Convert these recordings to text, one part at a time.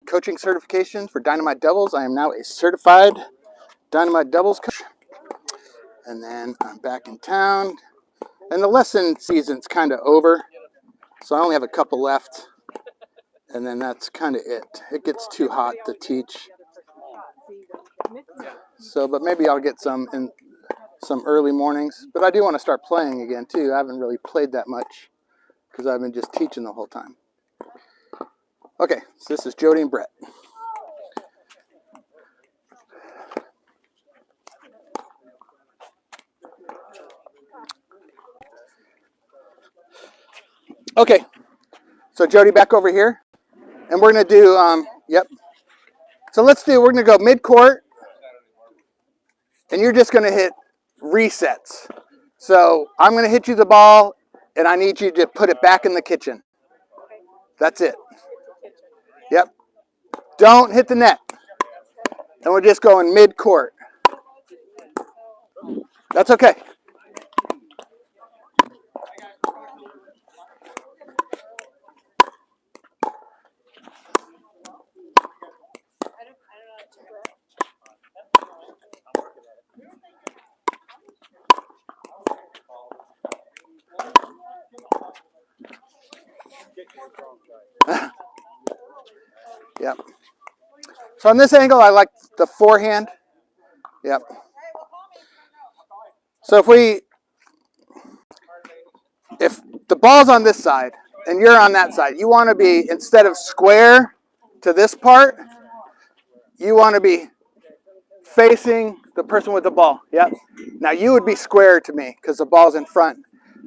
coaching certification for Dynamite Doubles. I am now a certified Dynamite Doubles coach. And then I'm back in town. And the lesson season's kind of over. So I only have a couple left. And then that's kind of it. It gets too hot to teach. So, but maybe I'll get some in some early mornings. But I do want to start playing again too. I haven't really played that much because I've been just teaching the whole time. Okay, so this is Jodi and Bret. Okay, so Jodi back over here. And we're going to do, yep. So we're going to go mid-court. And you're just going to hit resets. So I'm going to hit you the ball, and I need you to put it back in the kitchen. That's it. Yep. Don't hit the net. And we're just going mid-court. That's okay. Yep. So on this angle, I like the forehand. Yep. So if the ball's on this side and you're on that side, you want to be, instead of square to this part, you want to be facing the person with the ball. Yep. Now you would be square to me because the ball's in front.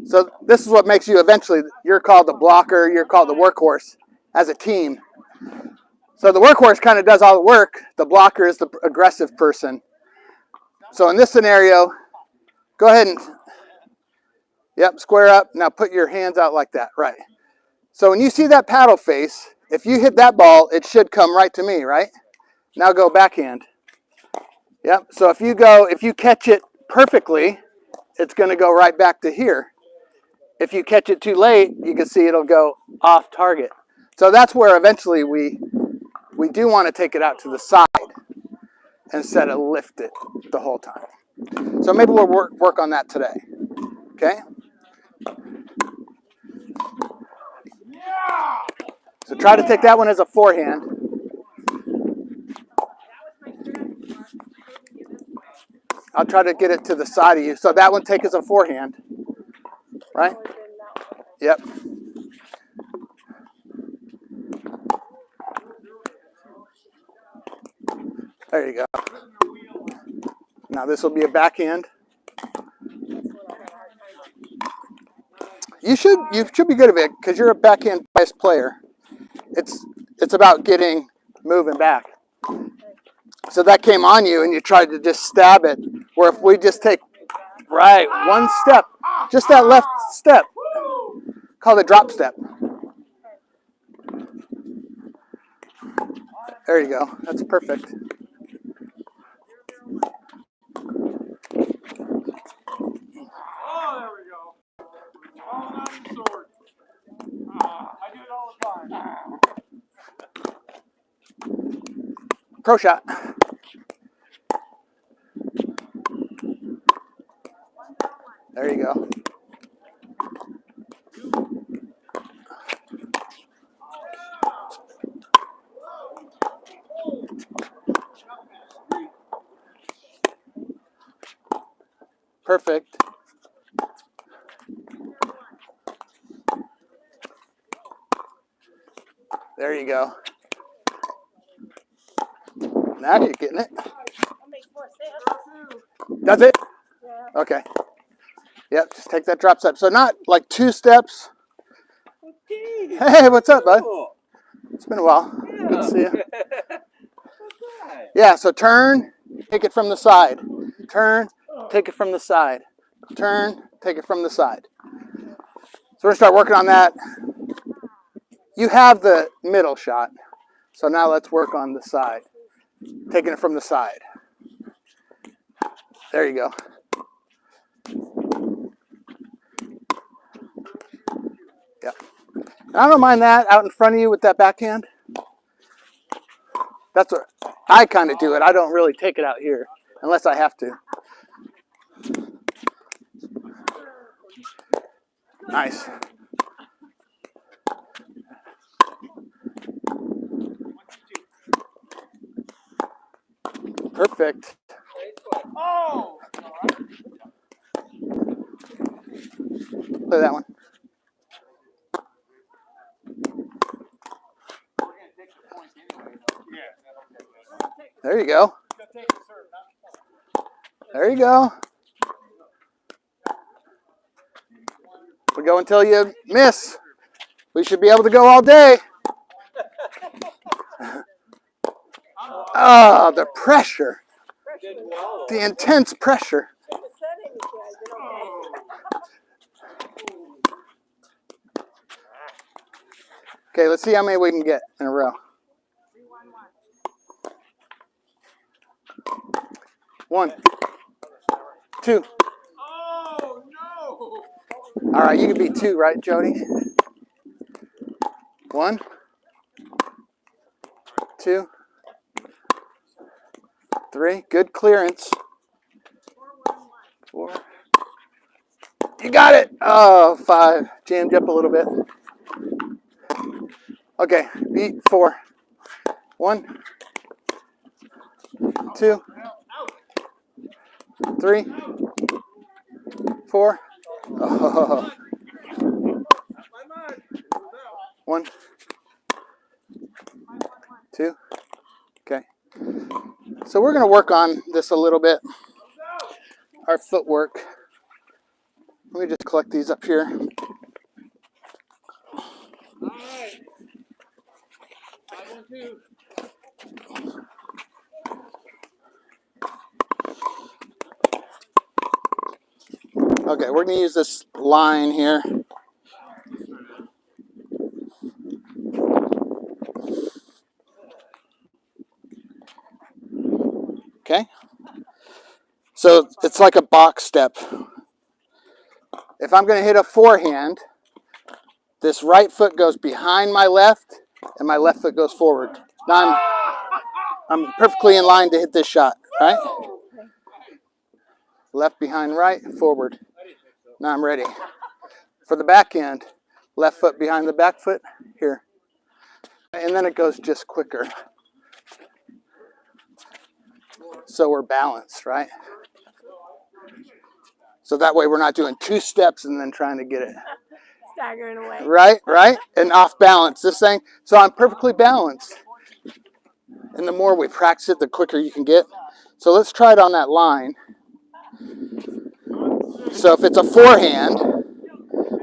So this is what makes you eventually, you're called the blocker, you're called the workhorse as a team. So the workhorse kind of does all the work. The blocker is the aggressive person. So in this scenario, go ahead and, yep, square up. Now put your hands out like that, right. So when you see that paddle face, if you hit that ball, it should come right to me, right? Now go backhand. Yep, so if you catch it perfectly, it's going to go right back to here. If you catch it too late, you can see it'll go off target. So that's where eventually we do want to take it out to the side instead of lift it the whole time. So maybe we'll work on that today. Okay? So try to take that one as a forehand. I'll try to get it to the side of you. So that one take as a forehand. Right? Yep. There you go. Now this will be a backhand. You should be good at it because you're a backhand biased player. It's about moving back. So that came on you and you tried to just stab it. Where if we just take one step, just that left step, called a drop step. There you go. That's perfect. Oh, there we go. Oh, not in sword. I do it all the time. Pro shot. There you go. Perfect. There you go. Now you're getting it. Does it? Yeah. Okay. Yep, just take that drop step. So not like 2 steps. Okay. Hey, what's up, bud? It's been a while. Yeah. Good to see you. Yeah, so turn, take it from the side. Turn, take it from the side. Turn, take it from the side. So we're going to start working on that. You have the middle shot. So now let's work on the side. Taking it from the side. There you go. Yep. And I don't mind that out in front of you with that backhand. That's what I kind of do it. I don't really take it out here unless I have to. Nice. Perfect. Oh! Play that one. There you go. There you go. We go until you miss. We should be able to go all day. Oh, the pressure. The intense pressure. Okay, let's see how many we can get in a row. 1, 2. Oh, no! All right, you can be 2, right, Jodi? 1, 2, 3. Good clearance. 4. You got it. Oh, 5. Jammed up a little bit. Okay, beat 4. 1, 2, 3, 4. Oh. 1, 2. Okay. So we're going to work on this a little bit. Our footwork. Let me just collect these up here. Okay, we're going to use this line here. Okay. So it's like a box step. If I'm going to hit a forehand, this right foot goes behind my left, and my left foot goes forward. Now I'm perfectly in line to hit this shot, right? Left behind right, forward. Now I'm ready. For the backhand, left foot behind the back foot, here. And then it goes just quicker. So we're balanced, right? So that way we're not doing 2 steps and then trying to get it. Staggering away. Right? And off balance, this thing. So I'm perfectly balanced. And the more we practice it, the quicker you can get. So let's try it on that line. So if it's a forehand,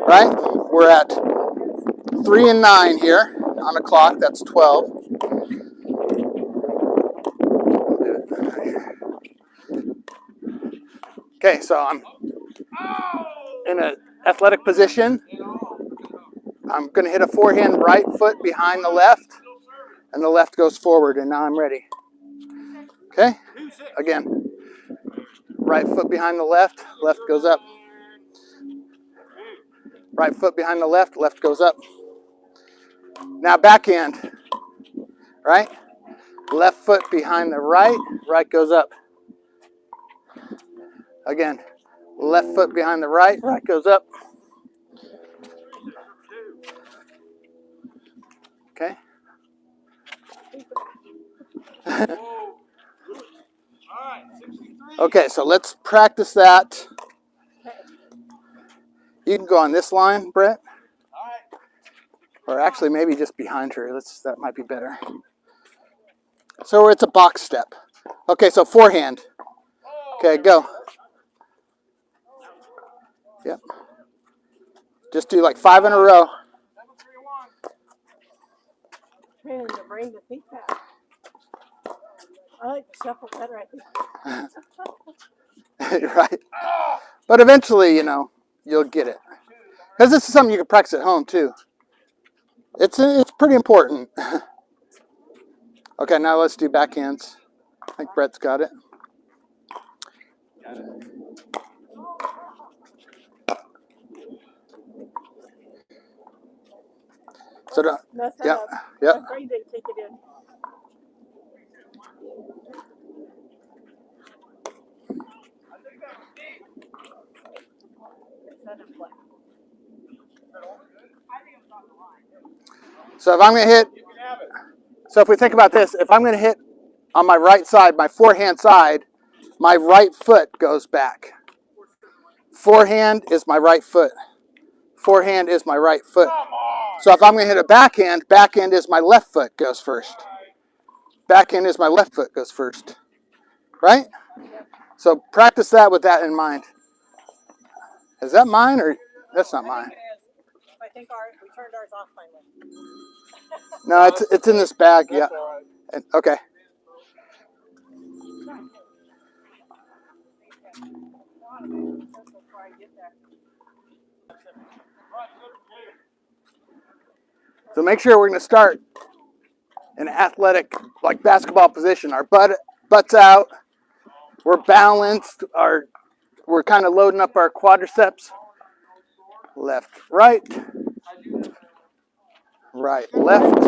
right? We're at 3 and 9 here on the clock. That's 12. Okay, so I'm in an athletic position. I'm going to hit a forehand right foot behind the left, and the left goes forward, and now I'm ready. Okay? Again, right foot behind the left, left goes up. Right foot behind the left, left goes up. Now backhand, right? Left foot behind the right, right goes up. Again, left foot behind the right, right goes up. Okay? Okay, so let's practice that. You can go on this line, Bret. Or actually maybe just behind her. That might be better. So it's a box step. Okay, so forehand. Okay, go. Yep. Just do like 5 in a row. Man, to bring the feet back. I like the shuffle better, I think. Right. But eventually, you'll get it. Because this is something you can practice at home too. It's pretty important. Okay, now let's do backhands. I think Bret's got it. So, No, yep. I'm afraid they take it in. So if I'm going to hit, so if we think about this, if I'm going to hit on my right side, my forehand side, my right foot goes back. Forehand is my right foot. Forehand is my right foot. So if I'm going to hit a backhand, backhand is my left foot goes first. Backhand is my left foot goes first. Right? So practice that with that in mind. Is that mine or that's not mine? I think we turned ours off finally. No, it's in this bag. Yeah. Okay. So make sure we're going to start in athletic, like basketball position. Our butts out. We're balanced. We're kind of loading up our quadriceps. Left, right. Right, left.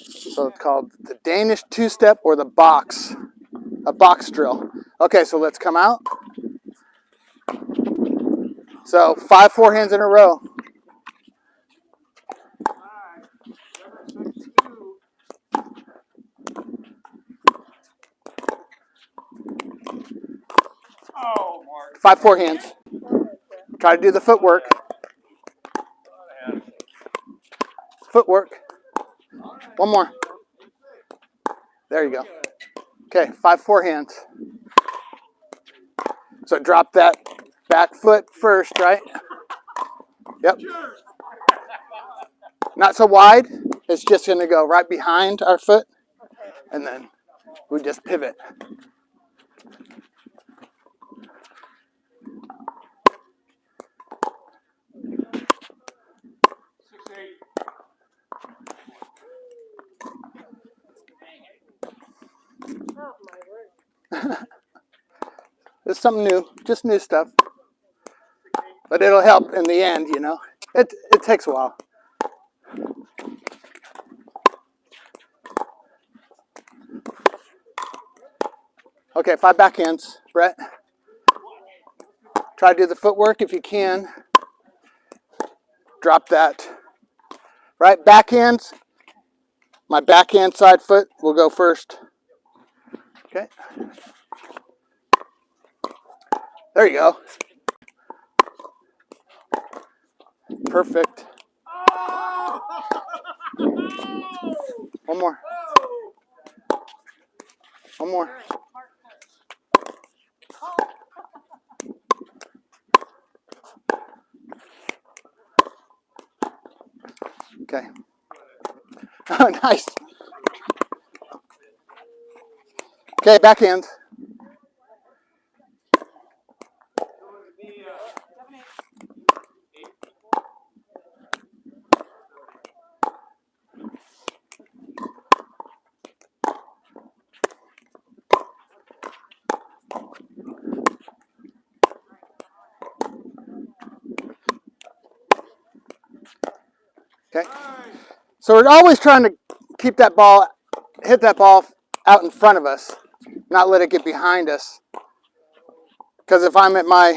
So it's called the Danish two-step or the box, a box drill. Okay, so let's come out. So 5 forehands in a row. Oh, Mark. 5 forehands. Try to do the footwork. Footwork. One more. There you go. Okay, 5 forehands. So drop that back foot first, right? Yep. Not so wide. It's just going to go right behind our foot. And then we just pivot. Oh my word. It's something new, just new stuff. But it'll help in the end, you know. It takes a while. Okay, 5 backhands, Brett. Try to do the footwork if you can. Drop that. Right, backhands. My backhand side foot will go first. Okay. There you go. Perfect. One more. One more. Okay. Oh, nice. Okay, backhand. Okay. So we're always trying to keep that ball, hit that ball out in front of us, not let it get behind us. Because if I'm at my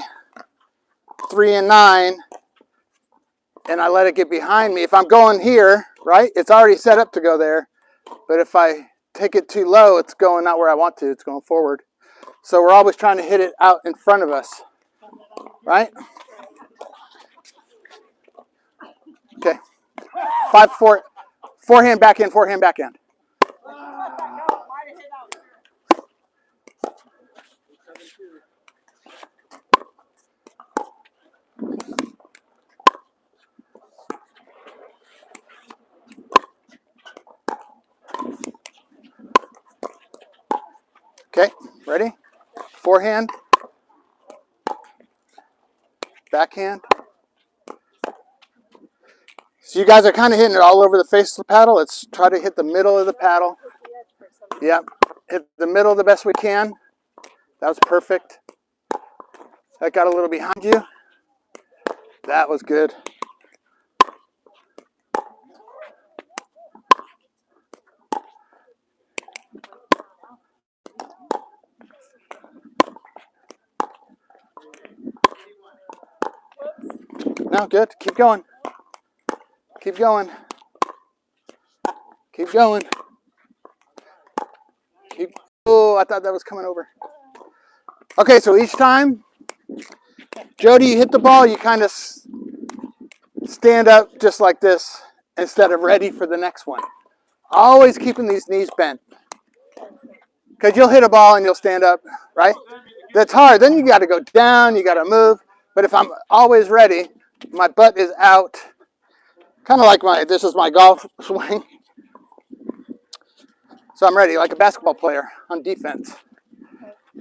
3 and 9 and I let it get behind me, if I'm going here, right, it's already set up to go there. But if I take it too low, it's going not where I want to, it's going forward. So we're always trying to hit it out in front of us, right? Okay. 5, 4, forehand, backhand, forehand, backhand. Okay, ready? Forehand, backhand. So you guys are kind of hitting it all over the face of the paddle. Let's try to hit the middle of the paddle. Yep, hit the middle the best we can. That was perfect. That got a little behind you. That was good. No, good. Keep going. Keep going. Keep going. Oh, I thought that was coming over. Okay, so each time, Jodi, you hit the ball, you kind of stand up just like this instead of ready for the next one. Always keeping these knees bent. Because you'll hit a ball and you'll stand up, right? That's hard. Then you got to go down, you got to move. But if I'm always ready, my butt is out. Kind of like this is my golf swing. So I'm ready, like a basketball player on defense.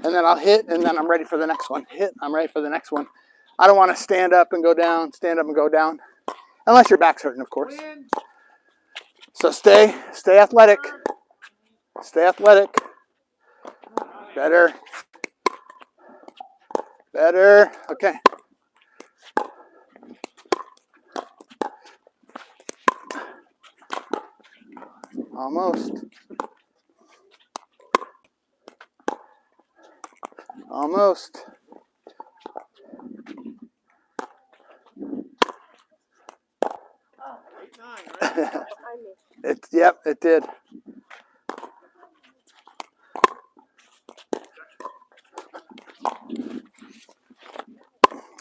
And then I'll hit, and then I'm ready for the next one. Hit, I'm ready for the next one. I don't want to stand up and go down, stand up and go down. Unless your back's hurting, of course. So stay athletic. Stay athletic. Better. Better. Okay. Almost. Almost. Yep, it did.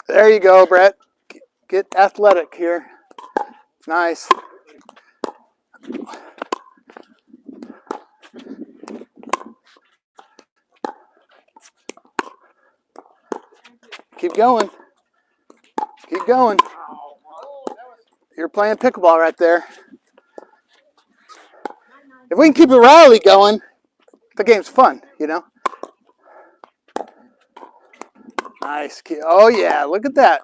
There you go, Bret. Get athletic here. Nice. Keep going. Keep going. You're playing pickleball right there. If we can keep a rally going, the game's fun, you know? Nice. Oh, yeah. Look at that.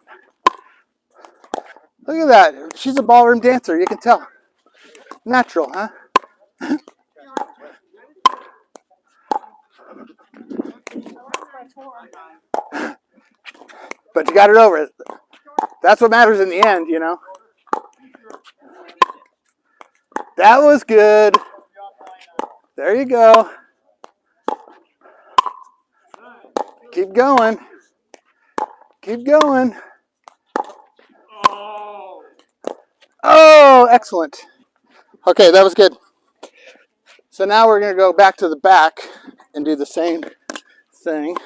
Look at that. She's a ballroom dancer. You can tell. Natural, huh? But you got it over it. That's what matters in the end, you know? That was good. There you go. Keep going. Keep going. Oh, excellent. Okay, that was good. So now we're going to go back to the back and do the same thing.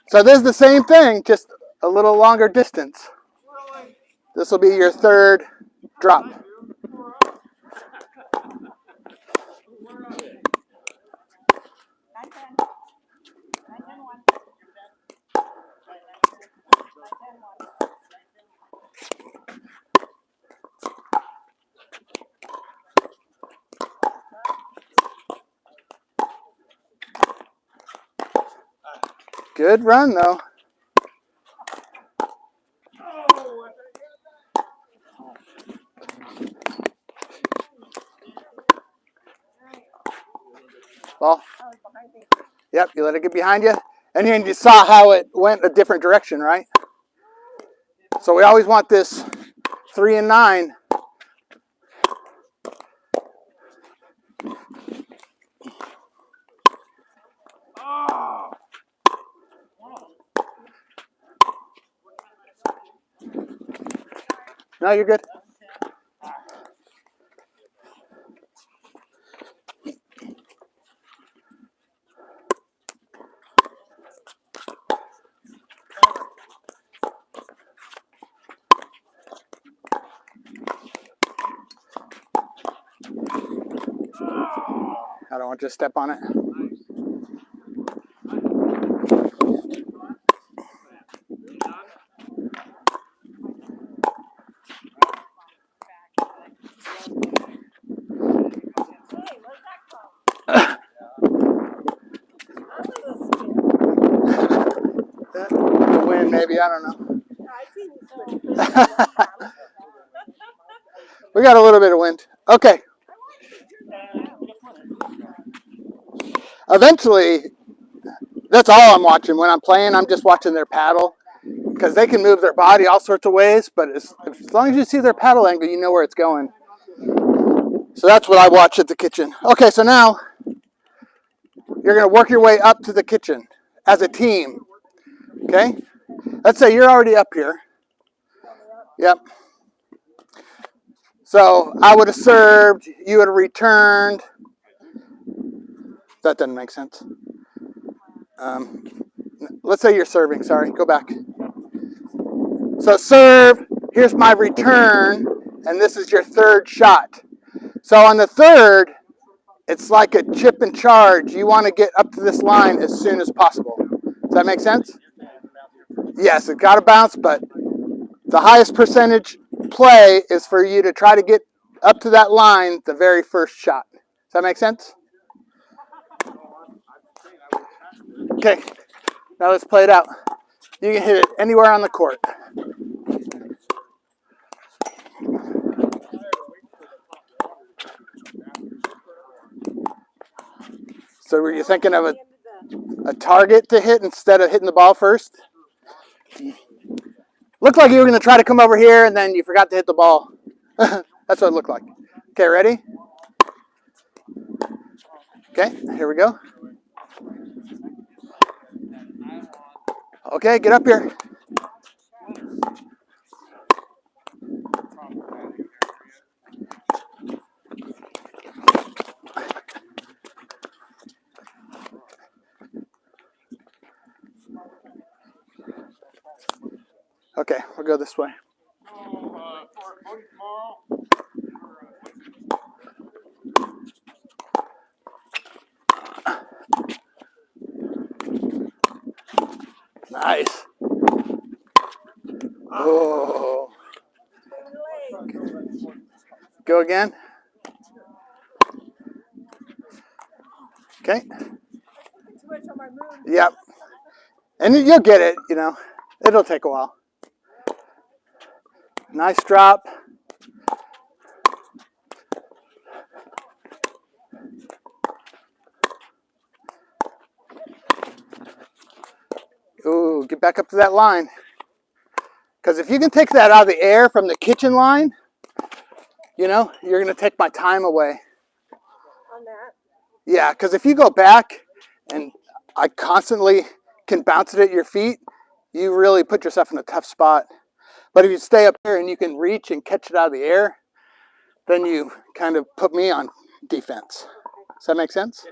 So this is the same thing, just a little longer distance. This will be your third drop. Good run, though. Ball. Yep, you let it get behind you. And then you saw how it went a different direction, right? So we always want this 3 and 9. No, you're good. I don't want you to step on it. The wind, maybe, I don't know. We got a little bit of wind. Okay. Eventually, that's all I'm watching. When I'm playing, I'm just watching their paddle because they can move their body all sorts of ways, but as long as you see their paddle angle, you know where it's going. So that's what I watch at the kitchen. Okay, so now you're going to work your way up to the kitchen as a team. Okay? Let's say you're already up here. Yep. So I would have served, you would have returned. That doesn't make sense. Let's say you're serving, sorry, go back. So serve, here's my return, and this is your third shot. So on the third, it's like a chip and charge. You want to get up to this line as soon as possible. Does that make sense? Yes, it got to bounce, but the highest percentage play is for you to try to get up to that line the very first shot. Does that make sense? Okay, now let's play it out. You can hit it anywhere on the court. So were you thinking of a target to hit instead of hitting the ball first? Looked like you were going to try to come over here and then you forgot to hit the ball. That's what it looked like. Okay, ready? Okay, here we go. Okay, get up here. Okay, we'll go this way. Nice. Oh. Go again. Okay. Yep. And you'll get it, you know. It'll take a while. Nice drop. Ooh, get back up to that line. Because if you can take that out of the air from the kitchen line, you know, you're going to take my time away. On that? Yeah, because if you go back and I constantly can bounce it at your feet, you really put yourself in a tough spot. But if you stay up here and you can reach and catch it out of the air, then you kind of put me on defense. Does that make sense?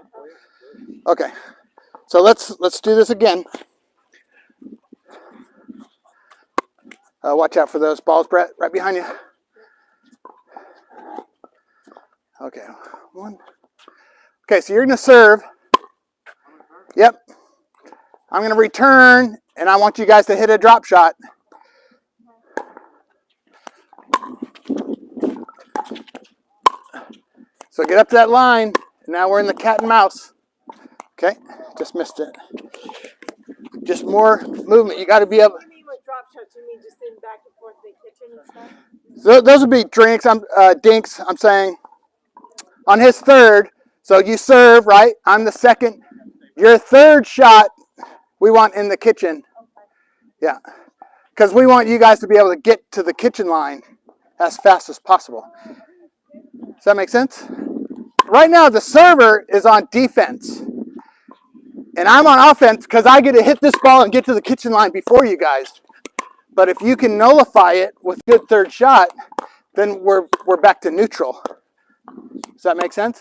Okay, so let's do this again. Watch out for those balls, Bret, right behind you. Okay, one. Okay, so you're going to serve. Yep. I'm going to return, and I want you guys to hit a drop shot. So get up to that line. Now we're in the cat and mouse. Okay, just missed it. Just more movement. You got to be able. What do you mean with drop shots? You mean just in back and forth in the kitchen and stuff? So those would be dinks. I'm saying on his third. So you serve, right? I'm the second. Your third shot, we want in the kitchen. Yeah, because we want you guys to be able to get to the kitchen line as fast as possible. Does that make sense? Right now, the server is on defense. And I'm on offense because I get to hit this ball and get to the kitchen line before you guys. But if you can nullify it with good third shot, then we're back to neutral. Does that make sense?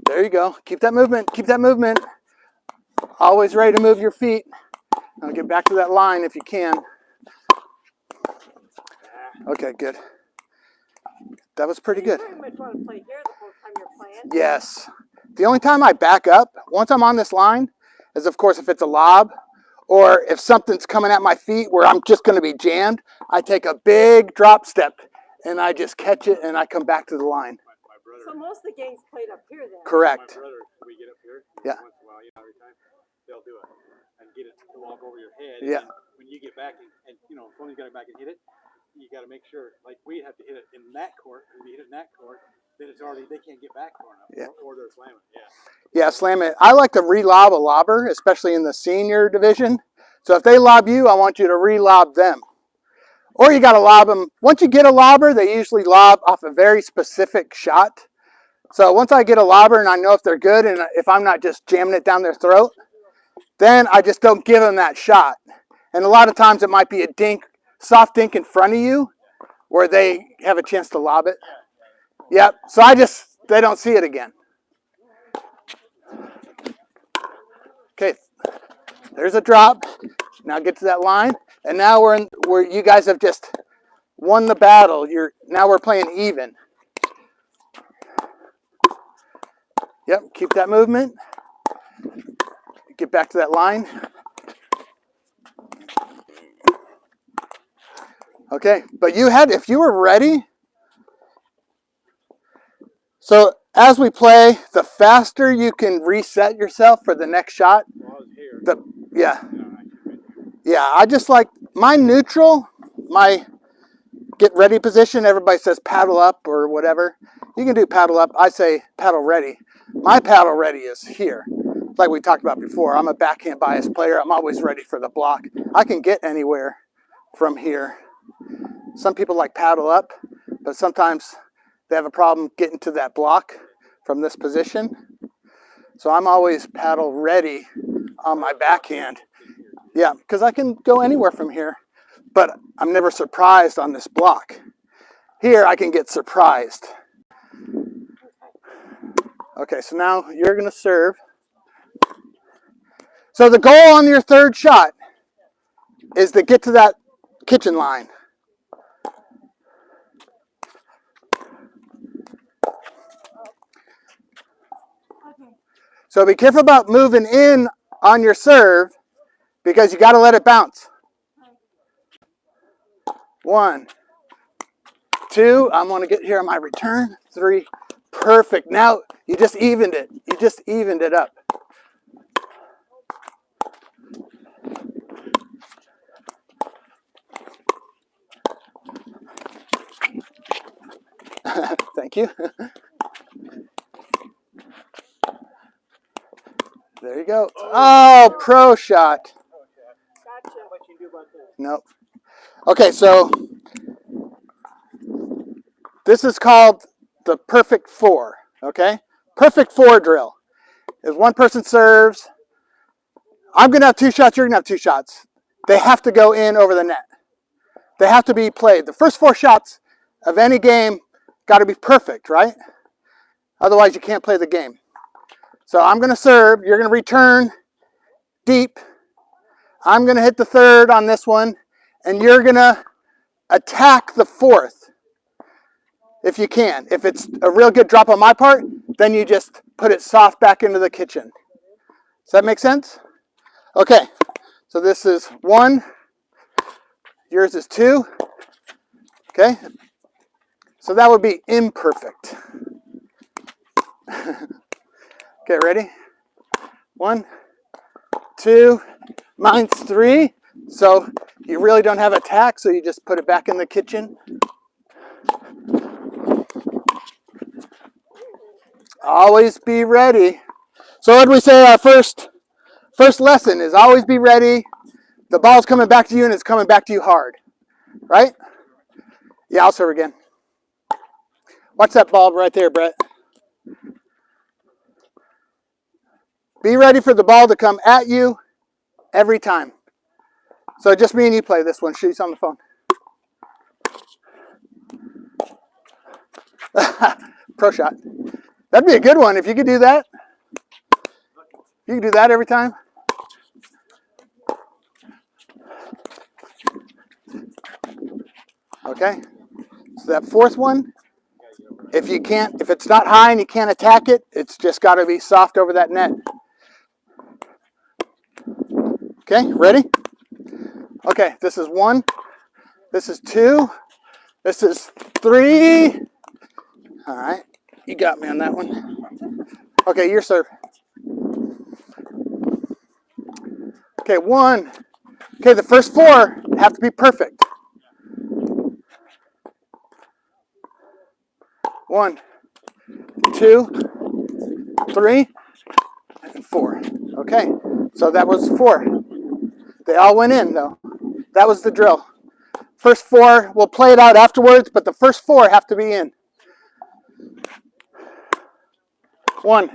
There you go. Keep that movement. Keep that movement. Always ready to move your feet. Now get back to that line if you can. Okay, good. That was pretty good. You pretty much want to play here the whole time you're playing. Yes. The only time I back up, once I'm on this line, is of course if it's a lob or if something's coming at my feet where I'm just going to be jammed, I take a big drop step and I just catch it and I come back to the line. So most of the games played up here then? Correct. My brother, we get up here. Yeah. Once in a while, you know, every time they'll do it and get it to walk over your head. Yeah. And when you get back and you know, if someone's got it back and hit it, you got to make sure, like we have to hit it in that court. If you hit it in that court, then it's already, they can't get back far enough. Yeah. Or they're slamming. Yeah. Yeah, slam it. I like to re-lob a lobber, especially in the senior division. So if they lob you, I want you to re-lob them. Or you got to lob them. Once you get a lobber, they usually lob off a very specific shot. So once I get a lobber and I know if they're good and if I'm not just jamming it down their throat, then I just don't give them that shot. And a lot of times it might be a dink, soft dink in front of you where they have a chance to lob it. Yep. So they don't see it again. Okay. There's a drop. Now get to that line. And now we're where you guys have just won the battle. Now we're playing even. Yep, keep that movement. Get back to that line. Okay, but if you were ready. So as we play, the faster you can reset yourself for the next shot. Well, I was here. Yeah, I just like my neutral, my get ready position. Everybody says paddle up or whatever. You can do paddle up. I say paddle ready. My paddle ready is here. Like we talked about before, I'm a backhand bias player. I'm always ready for the block. I can get anywhere from here. Some people like paddle up, but sometimes they have a problem getting to that block from this position. So I'm always paddle ready on my backhand. Yeah, because I can go anywhere from here, but I'm never surprised on this block. Here I can get surprised. Okay, so now you're going to serve. So the goal on your third shot is to get to that kitchen line. So be careful about moving in on your serve because you got to let it bounce. 1, 2, I'm going to get here on my return. 3, perfect. Now you just evened it. You just evened it up. Thank you. There you go. Oh, pro shot. Gotcha. What you do about that? Nope. Okay, so this is called the perfect 4. Okay? Perfect 4 drill. Is one person serves. I'm going to have 2 shots. You're going to have 2 shots. They have to go in over the net. They have to be played. The first 4 shots of any game got to be perfect, right? Otherwise, you can't play the game. So I'm going to serve. You're going to return deep. I'm going to hit the 3rd on this one. And you're going to attack the 4th if you can. If it's a real good drop on my part, then you just put it soft back into the kitchen. Does that make sense? Okay. So this is 1. Yours is 2. Okay. So that would be imperfect. Okay, ready? 1, 2, mine's 3. So you really don't have attack, so you just put it back in the kitchen. Always be ready. So what did we say our first lesson is always be ready. The ball's coming back to you and it's coming back to you hard. Right? Yeah, I'll serve again. Watch that ball right there, Bret. Be ready for the ball to come at you every time. So just me and you play this one. She's on the phone. Pro shot. That'd be a good one if you could do that. You can do that every time. Okay. So that 4th one, if it's not high and you can't attack it, it's just got to be soft over that net. Okay, ready? Okay, this is 1. This is 2. This is 3. All right, you got me on that one. Okay, your serve. Okay, 1. Okay, the first 4 have to be perfect. 1, 2, 3, and 4. Okay, so that was 4. They all went in, though. That was the drill. First 4, we'll play it out afterwards, but the first 4 have to be in. 1,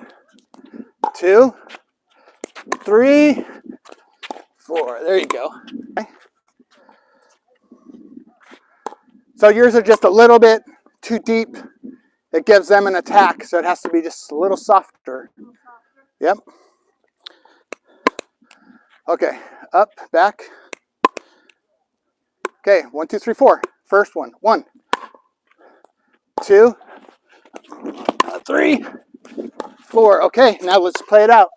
2, 3, 4. There you go. Okay. So yours are just a little bit too deep. It gives them an attack, so it has to be just a little softer. Yep. Okay, up, back. Okay, 1, 2, 3, 4. First one. 1, 2, 3, 4. Okay, now let's play it out.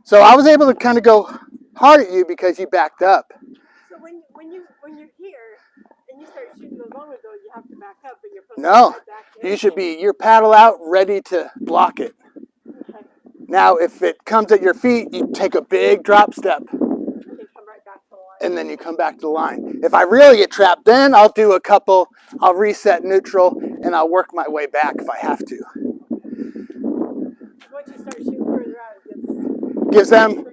So I was able to kind of go hard at you because you backed up. So when you're here and you start shooting those long ones, though, you have to back up, but you're supposed No, to back in. you should be your paddle out, ready to block it. Okay. Now, if it comes at your feet, you take a big drop step, And then come right back to the line. and then you come back to the line. If I really get trapped, then I'll do a couple, I'll reset neutral, and I'll work my way back if I have to. Once you start shooting further out, it Gives them,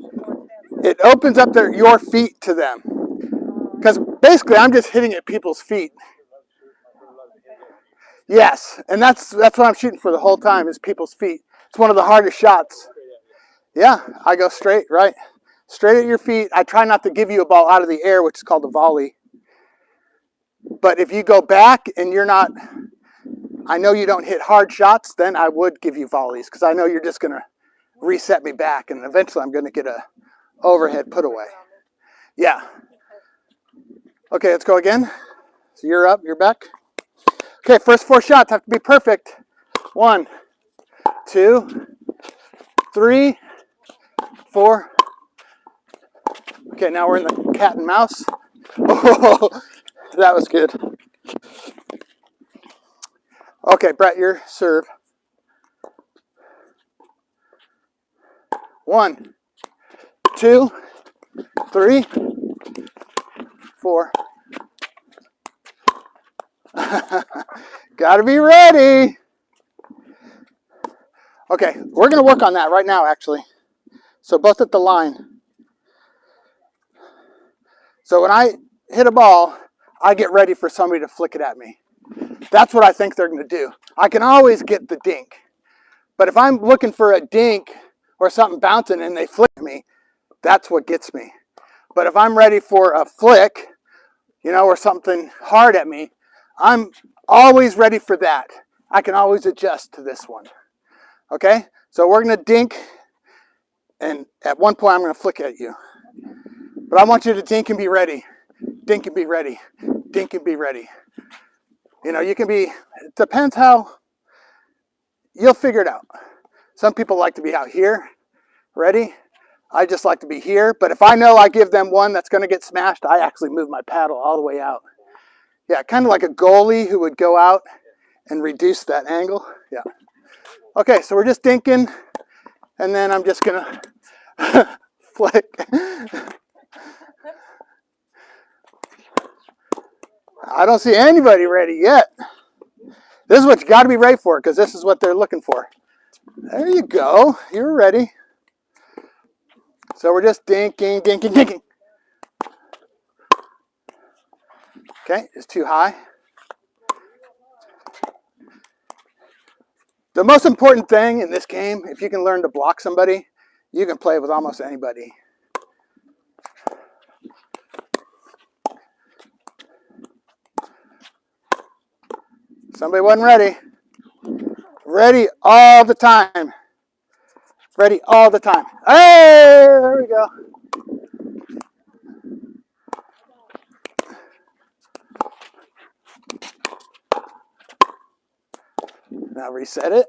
it opens up your feet to them. Because basically, I'm just hitting at people's feet. Yes, and that's what I'm shooting for the whole time is people's feet. It's one of the hardest shots. Yeah, I go straight, right? Straight at your feet. I try not to give you a ball out of the air, which is called a volley. But if you go back and you're not, I know you don't hit hard shots, then I would give you volleys because I know you're just going to reset me back, and eventually I'm going to get a overhead put away. Yeah. Okay, let's go again. So you're up, you're back. Okay, first 4 shots have to be perfect. 1, 2, 3, 4. Okay, now we're in the cat and mouse. Oh, that was good. Okay, Bret, your serve. 1, 2, 3, 4. Gotta be ready. Okay, we're gonna work on that right now, actually. So both at the line. So when I hit a ball, I get ready for somebody to flick it at me. That's what I think they're gonna do. I can always get the dink. But if I'm looking for a dink or something bouncing and they flick me, that's what gets me. But if I'm ready for a flick, or something hard at me, I'm always ready for that. I can always adjust to this one. Okay? So we're going to dink, and at one point I'm going to flick at you. But I want you to dink and be ready. Dink and be ready. Dink and be ready. You can be, it depends how, you'll figure it out. Some people like to be out here, ready. I just like to be here, but if I know I give them one that's going to get smashed, I actually move my paddle all the way out. Yeah, kind of like a goalie who would go out and reduce that angle. Yeah. Okay, so we're just dinking, and then I'm just going to flick. I don't see anybody ready yet. This is what you got to be ready for, because this is what they're looking for. There you go. You're ready. So we're just dinking, dinking, dinking. Okay, it's too high. The most important thing in this game, if you can learn to block somebody, you can play with almost anybody. Somebody wasn't ready. Ready all the time. Ready all the time. Hey, there we go. Now reset it.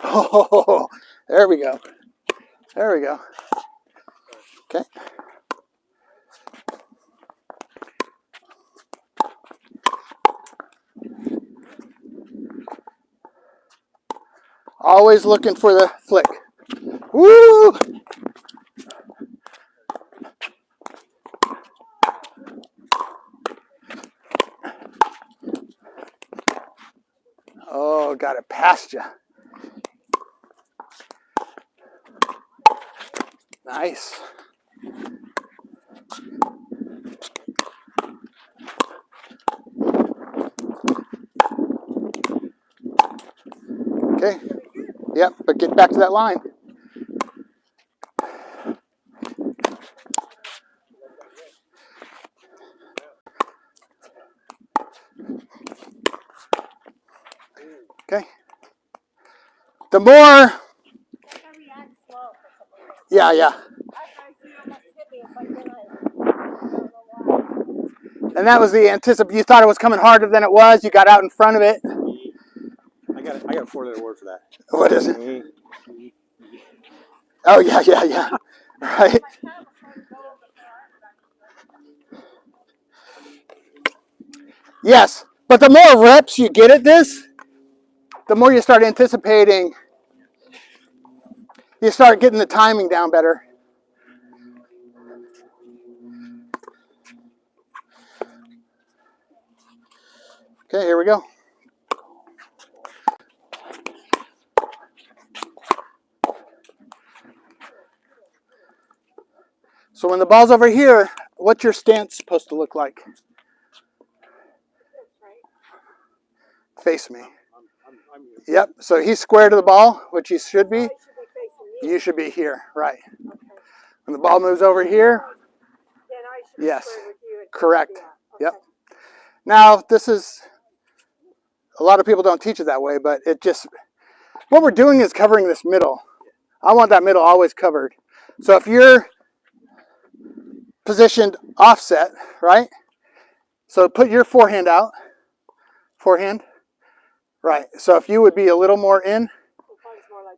Oh, there we go. There we go. Okay. Always looking for the flick. Woo! got it past you. Nice. Okay. Yep, but get back to that line. Okay. The more, I react slow for some reason. yeah. After I see it almost hit me, it's like then I don't know why. And that was the you thought it was coming harder than it was. You got out in front of it. I got a 4-letter word for that. What is it? Oh, yeah. Right. Yes, but the more reps you get at this, the more you start anticipating. You start getting the timing down better. Okay, here we go. So when the ball's over here, what's your stance supposed to look like? Face me. Yep, so he's square to the ball, which he should be. You should be here, right. When the ball moves over here, Then I should be yes, square with you and correct. okay. Yep. Now, this is, a lot of people don't teach it that way, but it just, what we're doing is covering this middle. I want that middle always covered. So if you're positioned offset, right? So put your forehand out. Forehand. Right. So if you would be a little more in.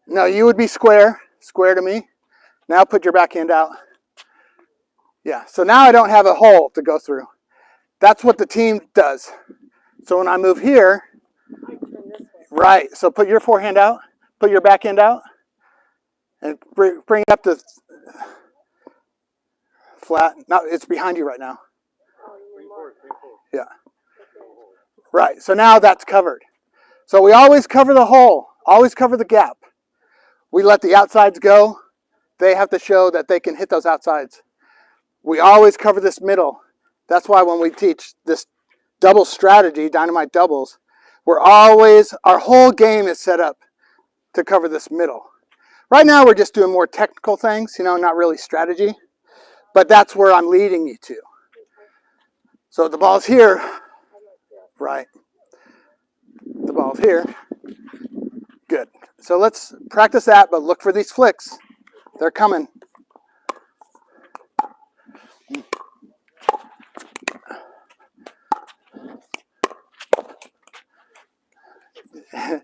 No, you would be square. Square to me. Now put your backhand out. Yeah. So now I don't have a hole to go through. That's what the team does. So when I move here. I turn this way. Right. So put your forehand out. Put your backhand out. And bring it up to flat. No, it's behind you right now. Yeah. Right. So now that's covered. So we always cover the hole. Always cover the gap. We let the outsides go. They have to show that they can hit those outsides. We always cover this middle. That's why when we teach this double strategy, dynamite doubles, our whole game is set up to cover this middle. Right now we're just doing more technical things, not really strategy. But that's where I'm leading you to. So the ball's here. Right. The ball's here. Good. So let's practice that, but look for these flicks. They're coming.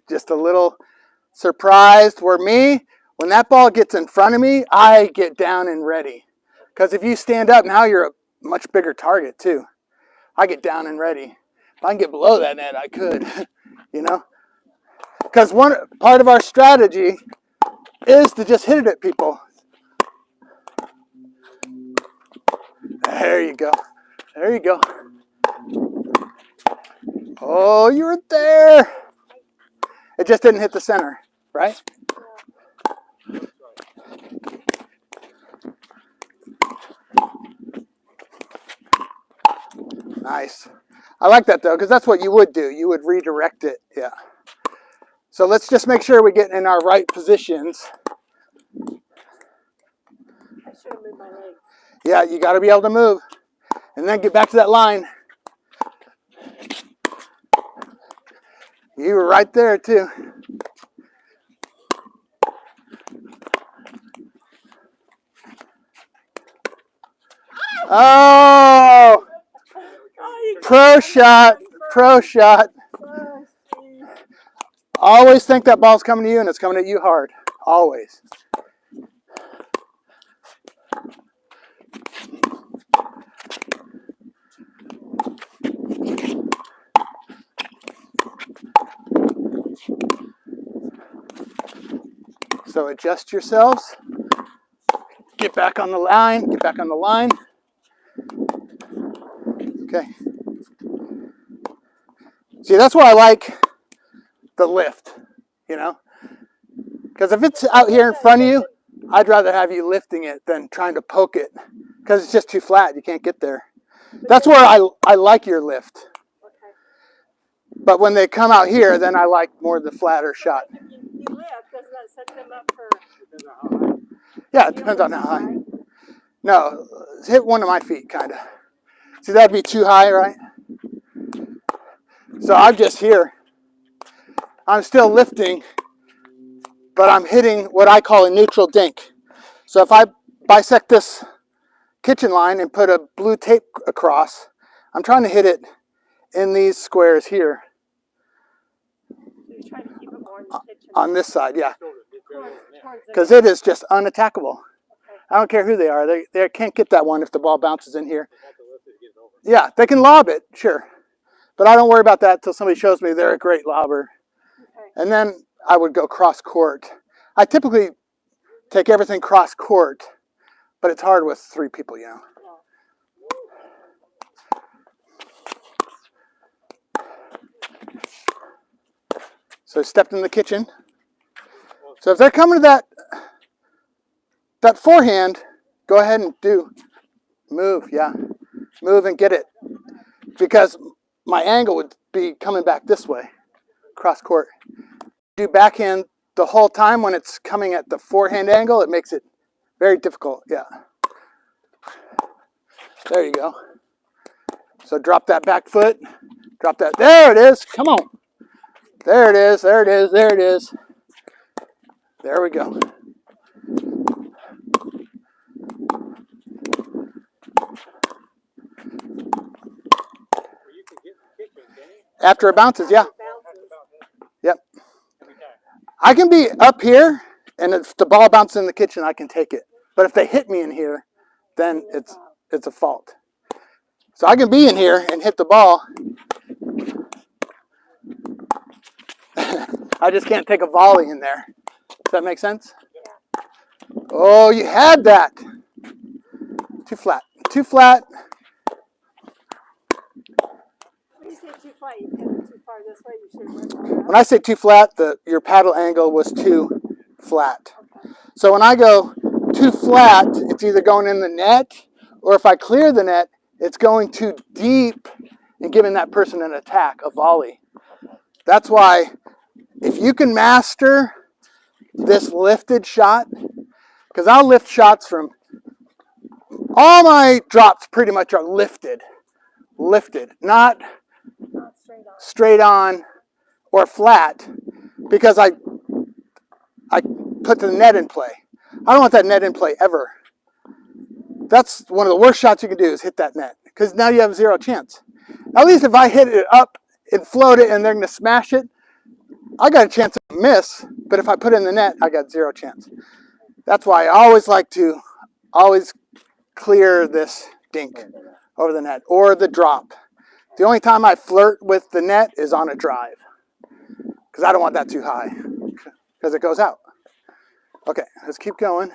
Just a little surprised where when that ball gets in front of me, I get down and ready. Because if you stand up, now you're a much bigger target too. I get down and ready. If I can get below that net, I could, Because one part of our strategy is to just hit it at people. There you go. There you go. Oh, you were there. It just didn't hit the center, right? Nice. I like that though, because that's what you would do. You would redirect it. Yeah. So let's just make sure we get in our right positions. I should have moved my legs. Yeah, you got to be able to move. And then get back to that line. You were right there too. Oh! Pro shot. Pro shot. Always think that ball's coming to you and it's coming at you hard. Always. So adjust yourselves. Get back on the line. Get back on the line. Okay. See, that's why I like the lift. you know? Because if it's out here in front of you, I'd rather have you lifting it than trying to poke it because it's just too flat. You can't get there. That's where I like your lift. Okay. But when they come out here, then I like more the flatter shot. You lift, doesn't that set them up for? Depends on how high. Yeah, it depends on how high. No, hit one of my feet, kind of. See, that'd be too high, right? So I'm just here. I'm still lifting, but I'm hitting what I call a neutral dink. So if I bisect this kitchen line and put a blue tape across, I'm trying to hit it in these squares here. So you're trying to keep it more in the kitchen. On this side, yeah. Towards Because it is just unattackable. I don't care who they are. They can't get that one if the ball bounces in here. Yeah, they can lob it, sure. But I don't worry about that until somebody shows me they're a great lobber. Okay. And then I would go cross court. I typically take everything cross court, but it's hard with 3 people, you know. So I stepped in the kitchen. So if they're coming to that forehand, go ahead and move, yeah. Move and get it. Because my angle would be coming back this way, cross court. Do backhand the whole time when it's coming at the forehand angle, it makes it very difficult, yeah. There you go. So drop that back foot, drop that, there it is, come on. There it is, there it is, there it is. There we go. After it bounces, yeah. Yep. I can be up here, and if the ball bounces in the kitchen, I can take it. But if they hit me in here, then it's a fault. So I can be in here and hit the ball. I just can't take a volley in there. Does that make sense? Oh, you had that. Too flat. Too flat. When you say too flat, you pin it too far this way. You should. When I say too flat, your paddle angle was too flat. Okay. So when I go too flat, it's either going in the net, or if I clear the net, it's going too deep and giving that person an attack, a volley. That's why if you can master this lifted shot, because I'll lift shots from, all my drops pretty much are lifted, not straight on or flat, because I put the net in play. I don't want that net in play ever. That's one of the worst shots you can do is hit that net, because now you have 0 chance. At least if I hit it up and float it and they're going to smash it, I got a chance to miss, but if I put it in the net, I got 0 chance. That's why I always like to clear this dink over the net or the drop. The only time I flirt with the net is on a drive, because I don't want that too high, because it goes out. Okay, let's keep going.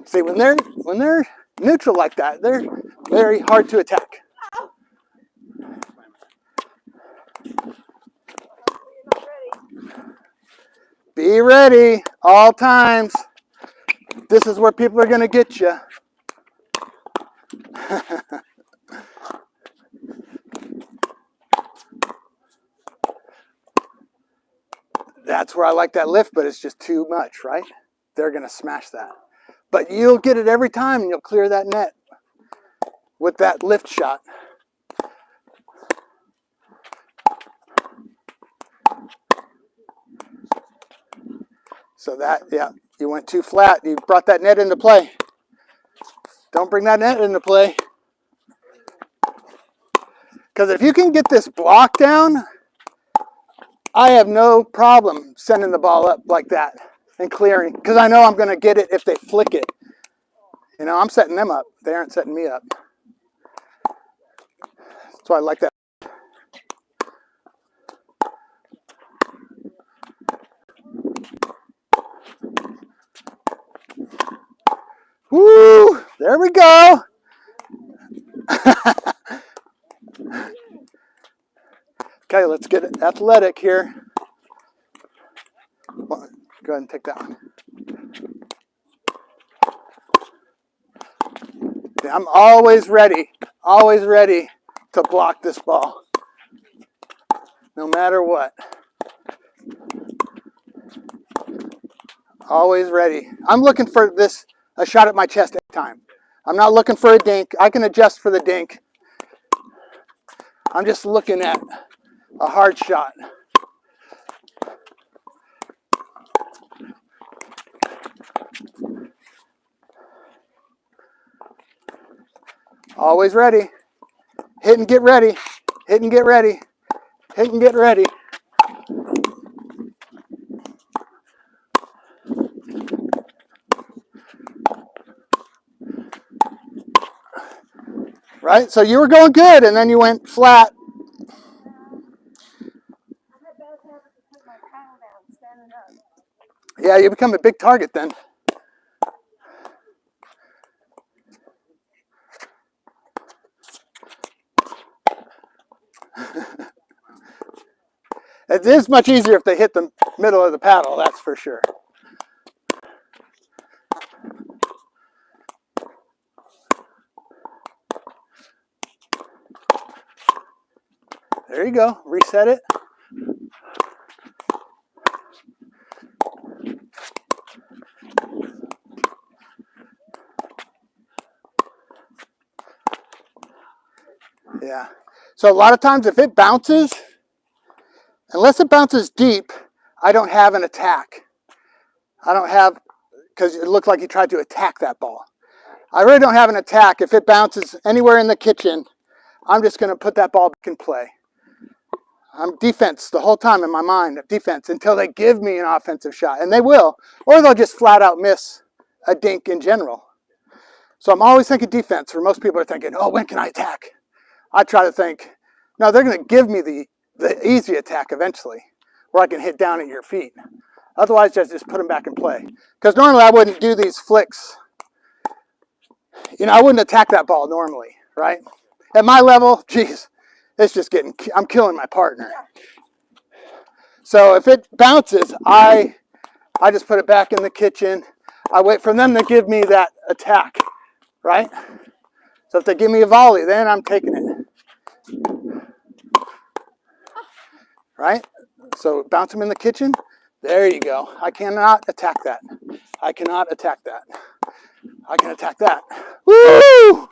See, when they're neutral like that, they're very hard to attack. Be ready all times. This is where people are going to get you. That's where I like that lift, but it's just too much, right? They're going to smash that. But you'll get it every time, and you'll clear that net with that lift shot. So that, yeah, you went too flat. You brought that net into play. Don't bring that net into play. Because if you can get this block down, I have no problem sending the ball up like that and clearing. Because I know I'm going to get it if they flick it. You know, I'm setting them up. They aren't setting me up. That's why I like that. Woo! There we go. Okay, let's get athletic here. Well, go ahead and take that one. Okay, I'm always ready to block this ball, no matter what. Always ready. I'm looking for a shot at my chest every time. I'm not looking for a dink. I can adjust for the dink. I'm just looking at a hard shot. Always ready. Hit and get ready. Hit and get ready. Hit and get ready. Right? So you were going good, and then you went flat. Yeah, you become a big target then. It is much easier if they hit the middle of the paddle, that's for sure. There you go. Reset it. Yeah. So a lot of times if it bounces, unless it bounces deep, I don't have an attack. I don't have, because it looked like he tried to attack that ball. I really don't have an attack. If it bounces anywhere in the kitchen, I'm just going to put that ball back in play. I'm defense the whole time in my mind, defense, until they give me an offensive shot. And they will. Or they'll just flat out miss a dink in general. So I'm always thinking defense, where most people are thinking, oh, when can I attack? I try to think, no, they're going to give me the easy attack eventually, where I can hit down at your feet. Otherwise, just put them back in play. Because normally I wouldn't do these flicks. You know, I wouldn't attack that ball normally, right? At my level, geez, it's just I'm killing my partner. So if it bounces, I just put it back in the kitchen. I wait for them to give me that attack, right? So if they give me a volley, then I'm taking it. Right? So bounce them in the kitchen. There you go. I cannot attack that. I cannot attack that. I can attack that. Woo!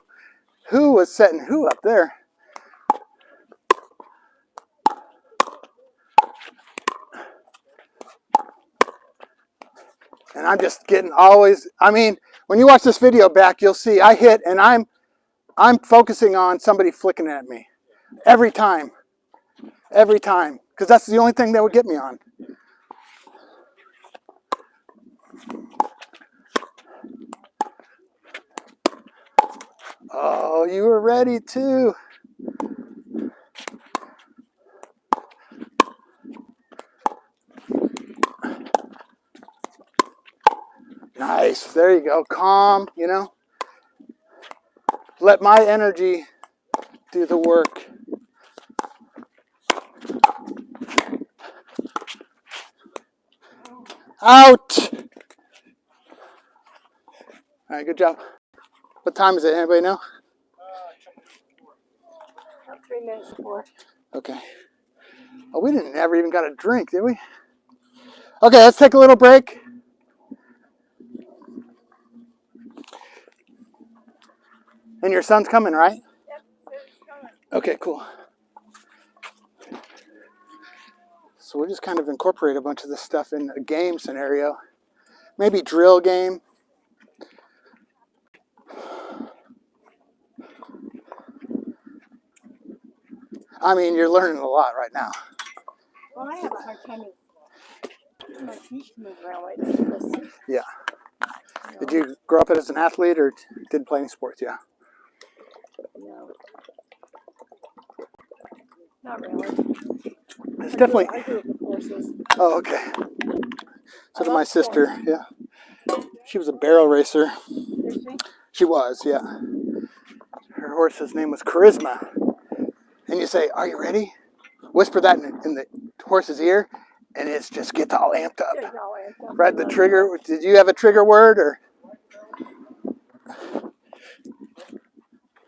Who was setting who up there? And I'm just getting always, I mean, when you watch this video back, you'll see I hit and I'm focusing on somebody flicking at me. Every time. Every time. Because that's the only thing that would get me on. Oh, you were ready too. Nice. There you go. Calm, you know. Let my energy do the work. Out. All right, good job. What time is it? Anybody know? 3 minutes before. Okay. Oh, we never even got a drink, did we? Okay, let's take a little break. And your son's coming, right? Yep, it's coming. Okay, cool. So we'll just kind of incorporate a bunch of this stuff in a game scenario. Maybe drill game. I mean, you're learning a lot right now. Well, I have a hard time with my feet to move around like this. Yeah. Did you grow up as an athlete or didn't play any sports? Yeah. No. Not really. It's definitely. I grew up with horses. Oh, okay. So did my sister. Yeah. She was a barrel racer. Is she? She was, yeah. Her horse's name was Charisma. And you say, are you ready? whisper that in the horse's ear, and it's just gets all amped up. Yeah, y'all amped up. Right, the trigger. Did you have a trigger word or?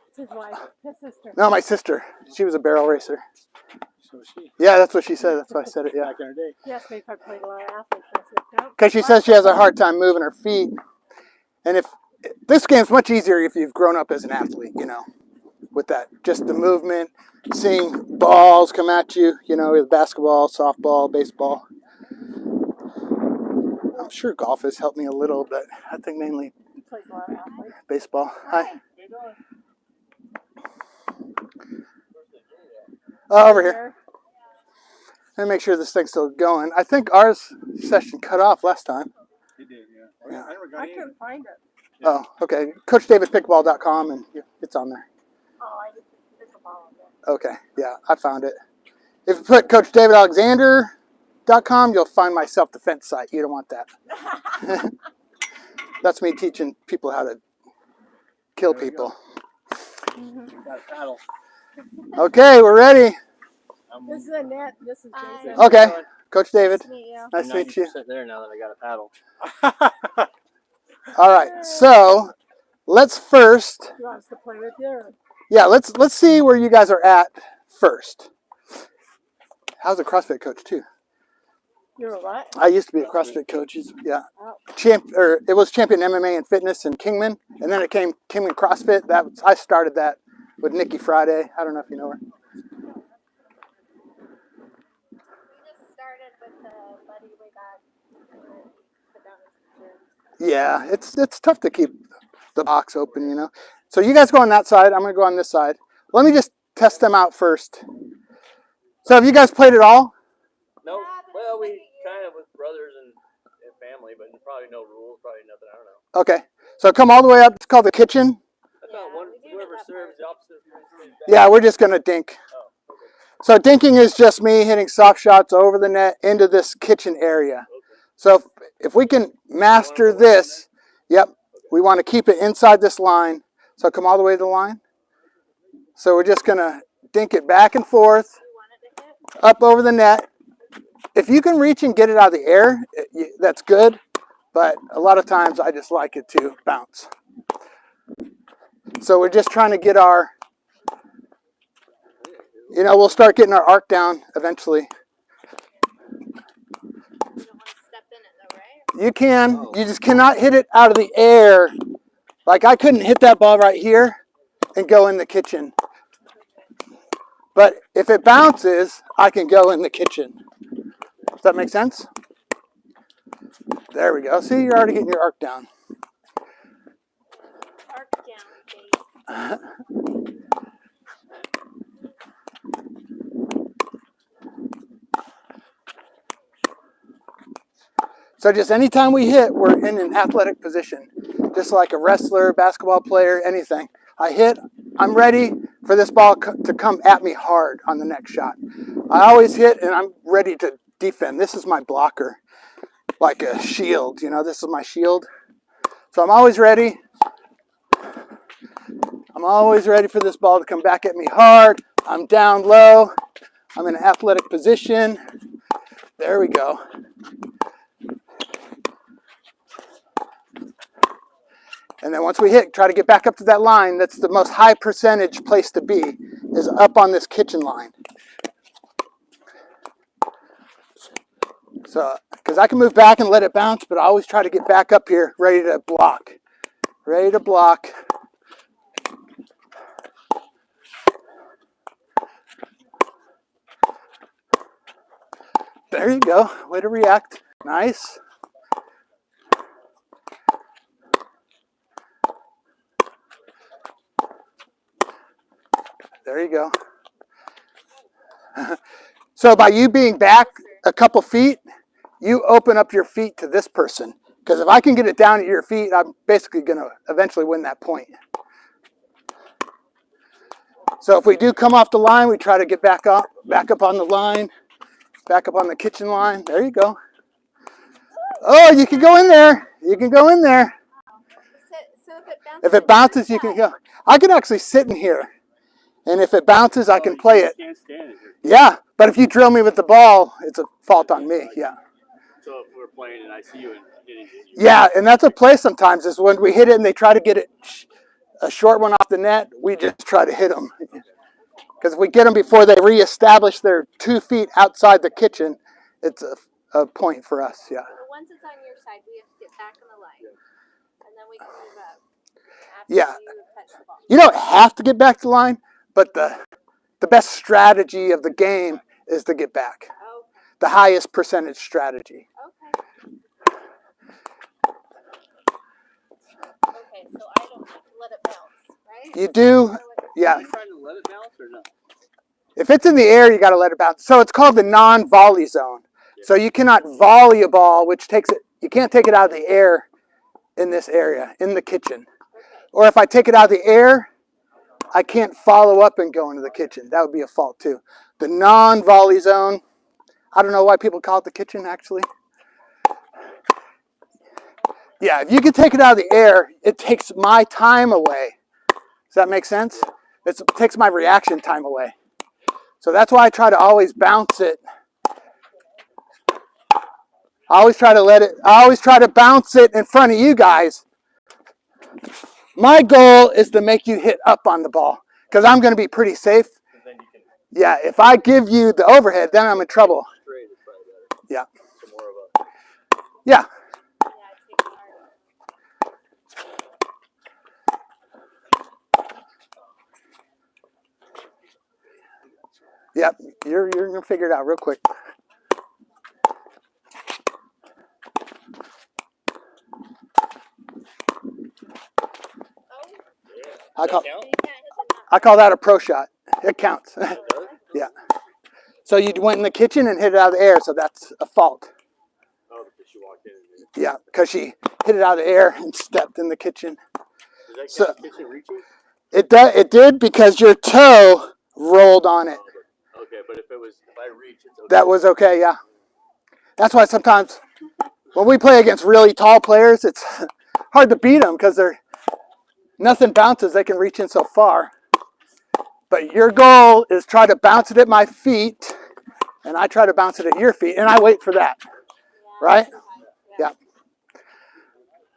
It's his wife, his sister. No, my sister. She was a barrel racer. So is she. Yeah, that's what she said. That's why I said it. Yeah. Back in her day. She asked me if I played a lot of athletes. I said, no. Because she says she has a hard time moving her feet. And if this game's much easier if you've grown up as an athlete, you know, with that, just the movement, seeing balls come at you, you know, with basketball, softball, baseball. I'm sure golf has helped me a little, but I think mainly He plays a lot of athletes. baseball. Hi. Over here. Let me make sure this thing's still going. I think ours session cut off last time. He did, yeah. Yeah. I never got I in. couldn't find it. Oh, okay. CoachDavidPickleball.com, and it's on there. Oh, I didn't pick a ball on that. Okay, yeah, I found it. If you put CoachDavidAlexander.com, you'll find my self-defense site. You don't want that. That's me teaching people how to kill people. Got a paddle. Okay, we're ready. This is Annette. This is Jason. Okay, Coach David. Nice to meet you. Nice to meet you. Sit there now that I got a paddle. All right, so let's first, You want us to play with you? Or? yeah, let's see where you guys are at first. I was a CrossFit coach too. You're what? I used to be a CrossFit coach. Yeah, Oh. it was champion MMA and fitness in Kingman, and then it came Kingman CrossFit. I started that with Nikki Friday. I don't know if you know her. We just started with the buddy we got put down his gym. Yeah, it's tough to keep the box open, you know. So you guys go on that side. I'm gonna go on this side. Let me just test them out first. So have you guys played it all? No, well, we kind of with brothers and family, but probably no rules, probably nothing. I don't know. Okay. So come all the way up. It's called the kitchen. I thought whoever serves the opposite. Yeah, we're just gonna dink. So dinking is just me hitting soft shots over the net into this kitchen area. So if we can master this, yep, we want to keep it inside this line. So come all the way to the line. So we're just gonna dink it back and forth, up over the net. If you can reach and get it out of the air, that's good. But a lot of times I just like it to bounce. So we're just trying to get our, you know, we'll start getting our arc down eventually. You don't want to step in it though, right? You can, you just cannot hit it out of the air. Like I couldn't hit that ball right here and go in the kitchen. But if it bounces, I can go in the kitchen. Does that make sense? There we go. See, you're already getting your arc down. Arc down, Dave. So just anytime we hit, we're in an athletic position. Just like a wrestler, basketball player, anything. I hit, I'm ready for this ball to come at me hard on the next shot. I always hit and I'm ready to defend. This is my blocker, like a shield, you know, this is my shield. So I'm always ready. I'm always ready for this ball to come back at me hard. I'm down low. I'm in an athletic position. There we go. And then once we hit, try to get back up to that line. That's the most high percentage place to be, is up on this kitchen line. So, because I can move back and let it bounce, but I always try to get back up here, ready to block. Ready to block. There you go. Way to react. Nice. There you go. So by you being back a couple feet, you open up your feet to this person. Because if I can get it down at your feet, I'm basically going to eventually win that point. So if we do come off the line, we try to get back up on the line, back up on the kitchen line. There you go. Oh, you can go in there. You can go in there. So if it bounces, If it bounces, you can go. I can actually sit in here And if it bounces, I can play it. Can't stand it here. Yeah, but if you drill me with the ball, it's a fault on me. Yeah. So if we're playing and I see you and hitting it, Yeah, and that's a play sometimes is when we hit it and they try to get it a short one off the net, we just try to hit them. Because if we get them before they reestablish their 2 feet outside the kitchen, it's a point for us. Yeah. But once it's on your side, we have to get back on the line, and then we can move up. After Yeah. you touch the ball. You don't have to get back to the line, but the best strategy of the game is to get back. Okay. The highest percentage strategy. Okay. Okay, so I don't let it bounce, right? You do, yeah. are you trying to let it bounce or no? If it's in the air, you got to let it bounce. So it's called the non-volley zone. So you cannot volley a ball, which takes it, you can't take it out of the air in this area, in the kitchen. Or if I take it out of the air, I can't follow up and go into the kitchen. That would be a fault too. The non-volley zone, I don't know why people call it the kitchen actually. Yeah, if you can take it out of the air, it takes my time away. Does that make sense? It takes my reaction time away. So that's why I try to always bounce it. I always try to bounce it in front of you guys. My goal is to make you hit up on the ball because I'm going to be pretty safe. Then you can Yeah, if I give you the overhead, then I'm in trouble. straight is probably better. Yeah. So more of a Yeah. Yep, you're going to figure it out real quick. I call that a pro shot. It counts. Yeah. So you went in the kitchen and hit it out of the air, so that's a fault. Oh, because she walked in and Yeah, because she hit it out of the air and stepped in the kitchen. Does that So- count as kitchen reaching? It did because your toe rolled on it. Okay, but if I reach, it's okay. That was okay, yeah. That's why sometimes when we play against really tall players, it's hard to beat them because nothing bounces. They can reach in so far. But your goal is try to bounce it at my feet, and I try to bounce it at your feet, and I wait for that, right? Yeah.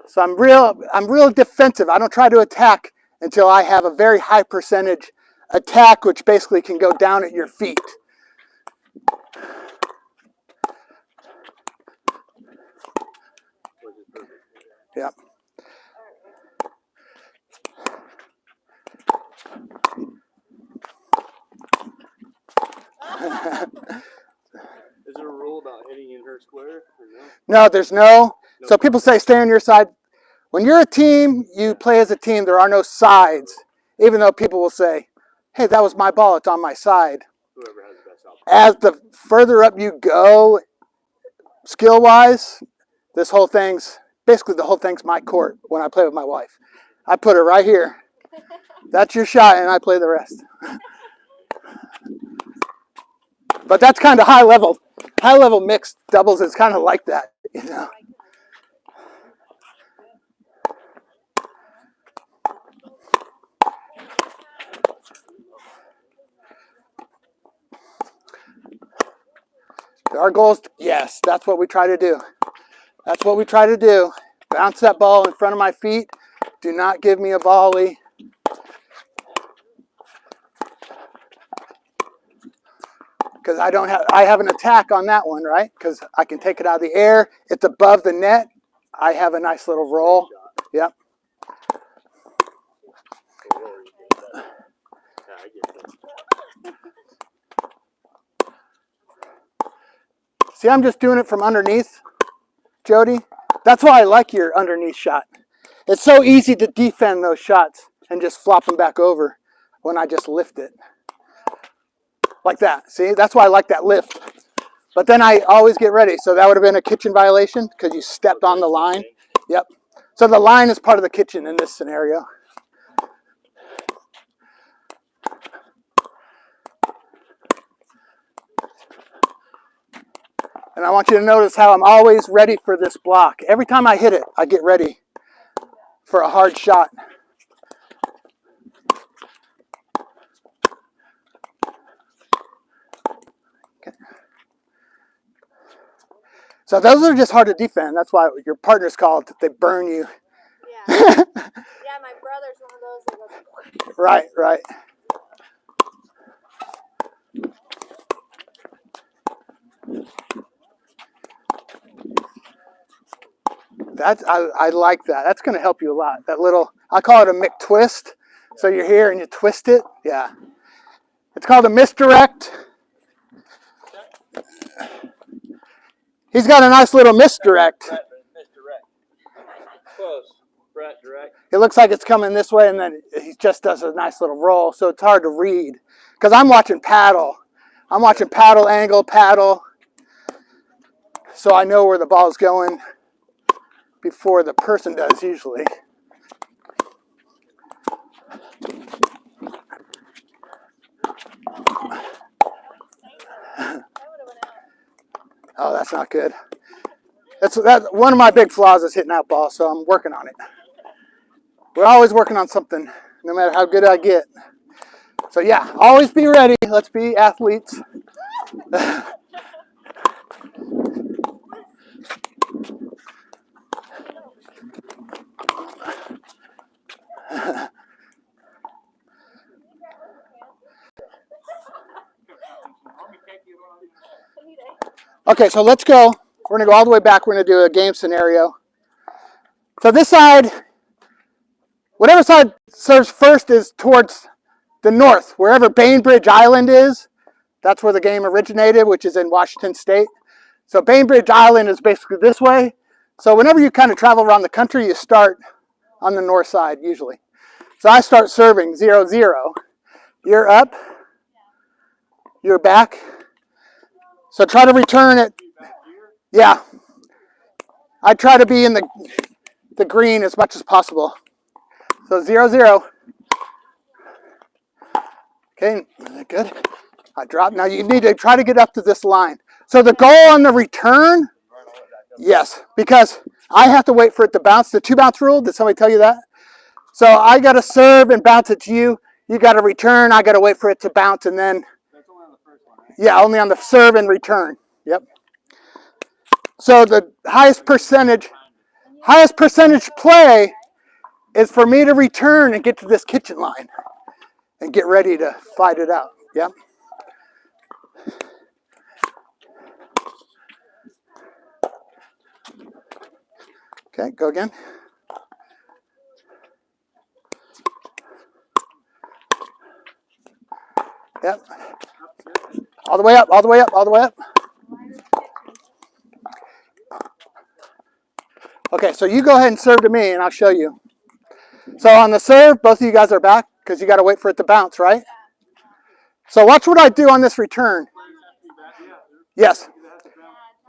So I'm real defensive. I don't try to attack until I have a very high percentage attack, which basically can go down at your feet. Yeah. Is there a rule about hitting in her square or no? No, there's no. So people say stay on your side. When you're a team, you play as a team. There are no sides, even though people will say, hey, that was my ball. It's on my side. Whoever has the best outcome. As the further up you go, skill-wise, the whole thing's my court when I play with my wife. I put her right here. That's your shot, and I play the rest. But that's kind of high level mixed doubles is kind of like that, you know. Our goals, yes, that's what we try to do. That's what we try to do. Bounce that ball in front of my feet. Do not give me a volley. Because I have an attack on that one, right? Because I can take it out of the air. It's above the net. I have a nice little roll. Yep. Yeah, I get that. See, I'm just doing it from underneath, Jodi. That's why I like your underneath shot. It's so easy to defend those shots and just flop them back over when I just lift it. Like that. See, that's why I like that lift. But then I always get ready. So that would have been a kitchen violation because you stepped on the line. Yep. So the line is part of the kitchen in this scenario. And I want you to notice how I'm always ready for this block. Every time I hit it, I get ready for a hard shot. So those are just hard to defend. That's why your partner's called. They burn you. Yeah. Yeah, my brother's one of those that goes. Right, right. I like that. That's going to help you a lot. That little, I call it a McTwist. So you're here and you twist it. Yeah. It's called a misdirect. He's got a nice little misdirect. Bret, misdirect. Close. Bret, direct. It looks like it's coming this way, and then he just does a nice little roll. So it's hard to read. Because I'm watching paddle. I'm watching paddle, angle, paddle. So I know where the ball's going before the person does usually. Oh, that's not good. That's one of my big flaws is hitting that ball, so I'm working on it. We're always working on something, no matter how good I get. So yeah, always be ready. Let's be athletes. Okay, so let's go. We're going to go all the way back. We're going to do a game scenario. So this side, whatever side serves first is towards the north. Wherever Bainbridge Island is, that's where the game originated, which is in Washington State. So Bainbridge Island is basically this way. So whenever you kind of travel around the country, you start on the north side usually. So I start serving 0-0. You're up. You're back. So try to return it. Yeah. I try to be in the green as much as possible. So 0-0. Okay, good. I drop. Now you need to try to get up to this line. So the goal on the return, yes, because I have to wait for it to bounce. The 2-bounce rule, did somebody tell you that? So I got to serve and bounce it to you. You got to return. I got to wait for it to bounce and then. That's only on the first one, right? Yeah, only on the serve and return. Yep. So the highest percentage play is for me to return and get to this kitchen line and get ready to fight it out. Yep. Okay, go again. Yep. All the way up, all the way up, all the way up. Okay, so you go ahead and serve to me, and I'll show you. So on the serve, both of you guys are back because you got to wait for it to bounce, right? So watch what I do on this return. Yes.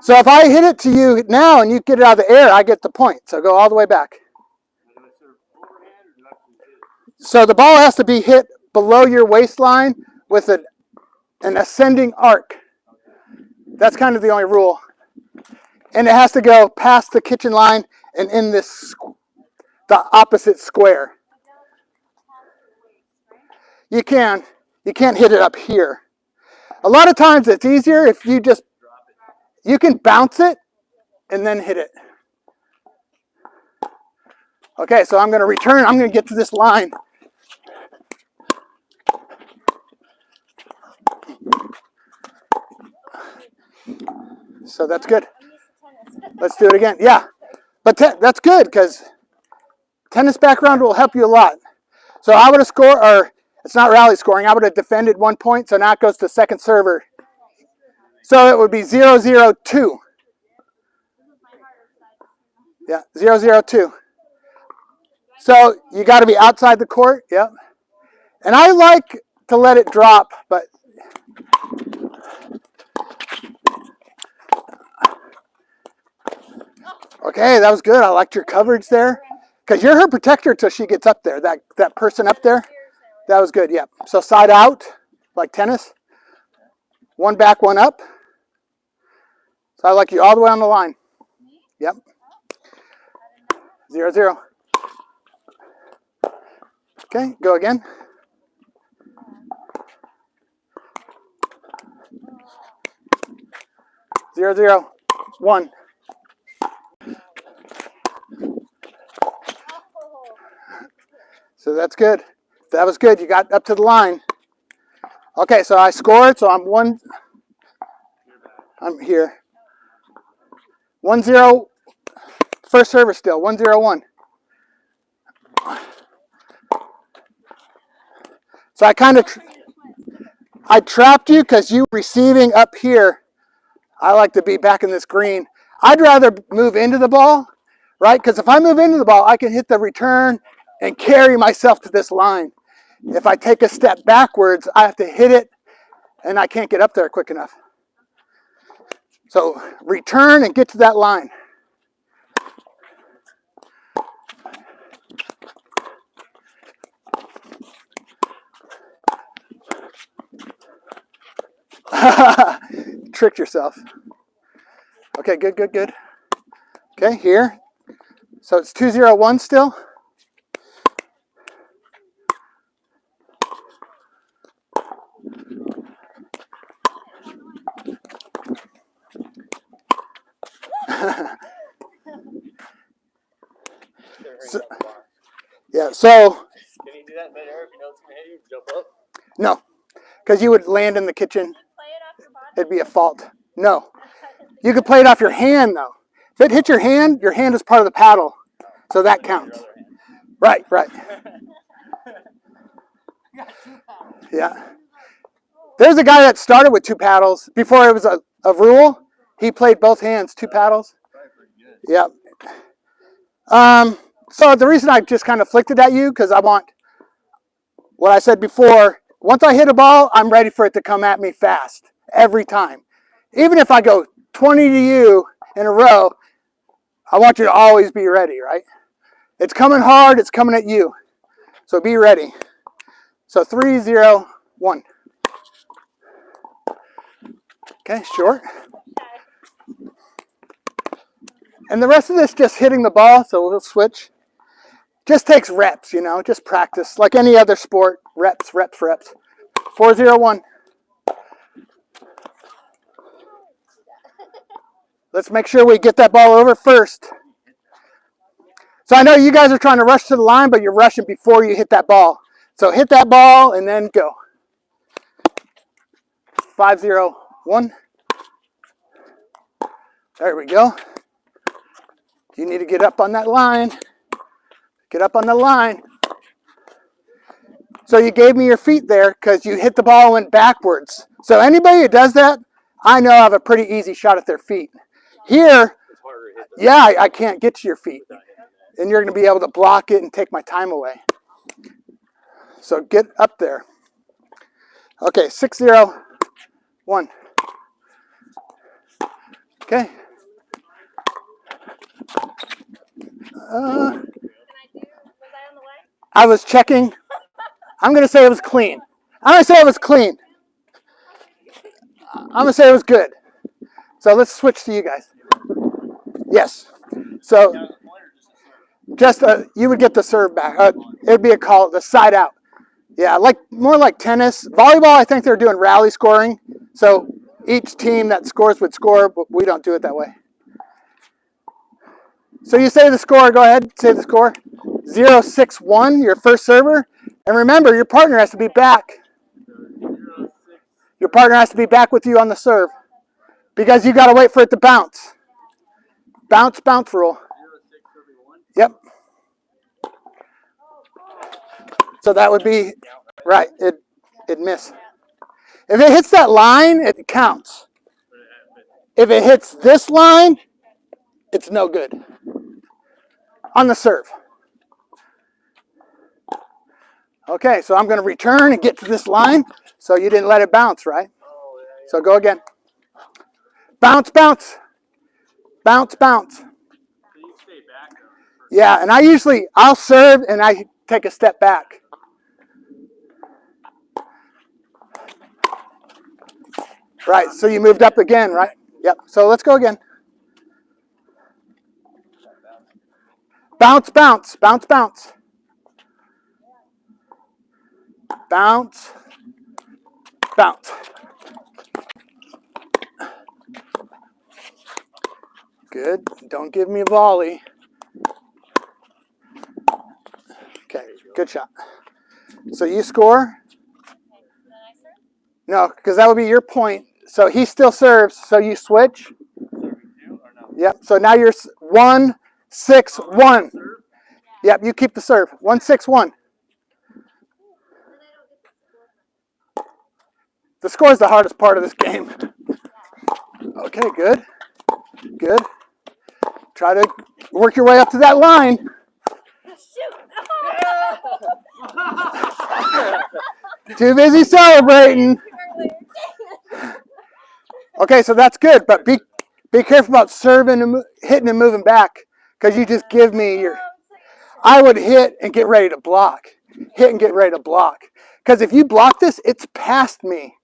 So if I hit it to you now and you get it out of the air, I get the point. So go all the way back. So the ball has to be hit below your waistline with an ascending arc. That's kind of the only rule. And it has to go past the kitchen line and in the opposite square. You can't hit it up here. A lot of times it's easier if you can bounce it and then hit it. Okay, so I'm going to return. I'm going to get to this line. So that's good. Let's do it again. Yeah, but that's good because tennis background will help you a lot. So I would have scored, or it's not rally scoring. I would have defended 1 point, so now it goes to second server. So it would be 0-0-2. Yeah, 0-0-2. So you got to be outside the court. Yep. And I like to let it drop, but okay, that was good. I liked your coverage there. Because you're her protector till she gets up there. That person up there, that was good. Yep. So side out, like tennis. One back, one up. So I like you all the way on the line. Yep. 0-0. Okay, go again. 0-0-1. So that's good. That was good. You got up to the line. Okay, so I scored. So I'm here. 1-0. First service still. 1-0-1. So I trapped you because you were receiving up here. I like to be back in this green. I'd rather move into the ball, right? Because if I move into the ball, I can hit the return and carry myself to this line. If I take a step backwards, I have to hit it, and I can't get up there quick enough. So return and get to that line. Tricked yourself. Okay, good, good, good. Okay, here. So it's 2-0-1 still. So, yeah, so. Can you do that in midair if you know it's going to hit you? Jump up? No, because you would land in the kitchen. Play it off your body. It'd be a fault. No. You could play it off your hand, though. If it hit your hand is part of the paddle. So that counts. Right, right. Yeah. There's a guy that started with 2 paddles. Before it was a rule, he played both hands, 2 paddles. Yeah. So the reason I just kind of flicked it at you, because I want what I said before. Once I hit a ball, I'm ready for it to come at me fast every time. Even if I go 20 to you in a row, I want you to always be ready, right? It's coming hard. It's coming at you. So be ready. So 3-0-1. Okay, short. And the rest of this just hitting the ball, so we'll switch. Just takes reps, just practice. Like any other sport, reps, reps, reps. 4-0-1. Let's make sure we get that ball over first. So I know you guys are trying to rush to the line, but you're rushing before you hit that ball. So hit that ball and then go. 5-0-1. There we go. You need to get up on that line. Get up on the line. So you gave me your feet there because you hit the ball and went backwards. So anybody who does that, I know I have a pretty easy shot at their feet. Here, yeah, I can't get to your feet. And you're going to be able to block it and take my time away. So get up there. Okay, 6-0-1. Okay. I was checking. I'm going to say it was clean. I'm going to say it was clean. I'm going to say it was good. So let's switch to you guys. Yes. So just you would get the serve back. It'd be a call, the side out. Yeah, more like tennis. Volleyball, I think they're doing rally scoring. So each team that scores would score, but we don't do it that way. So you say the score. Go ahead, say the score. 0-6-1, your first server. And remember, your partner has to be back. Your partner has to be back with you on the serve. Because you got to wait for it to bounce. Bounce, bounce rule. Yep. So that would be, right, it'd miss. If it hits that line, it counts. If it hits this line, it's no good. On the serve. Okay, so I'm going to return and get to this line. So you didn't let it bounce, right? So go again. Bounce, bounce. Bounce, bounce. Yeah, and I'll serve and I take a step back. Right, so you moved up again, right? Yep, so let's go again. Bounce, bounce, bounce, bounce. Bounce, bounce. Good, don't give me a volley. Okay, Good shot. So you score? Okay, then I serve? No, because that would be your point. So he still serves, so you switch? Serving you or no? Yep, so now you're 1-6-1. Serve? Yep, you keep the serve. 1-6-1. Then I don't get The score is the hardest part of this game. Okay, good. Good. Try to work your way up to that line. Too busy celebrating. Okay, so that's good, but be careful about serving and hitting and moving back, because you just give me your. I would hit and get ready to block. Hit and get ready to block. Because if you block this, it's past me.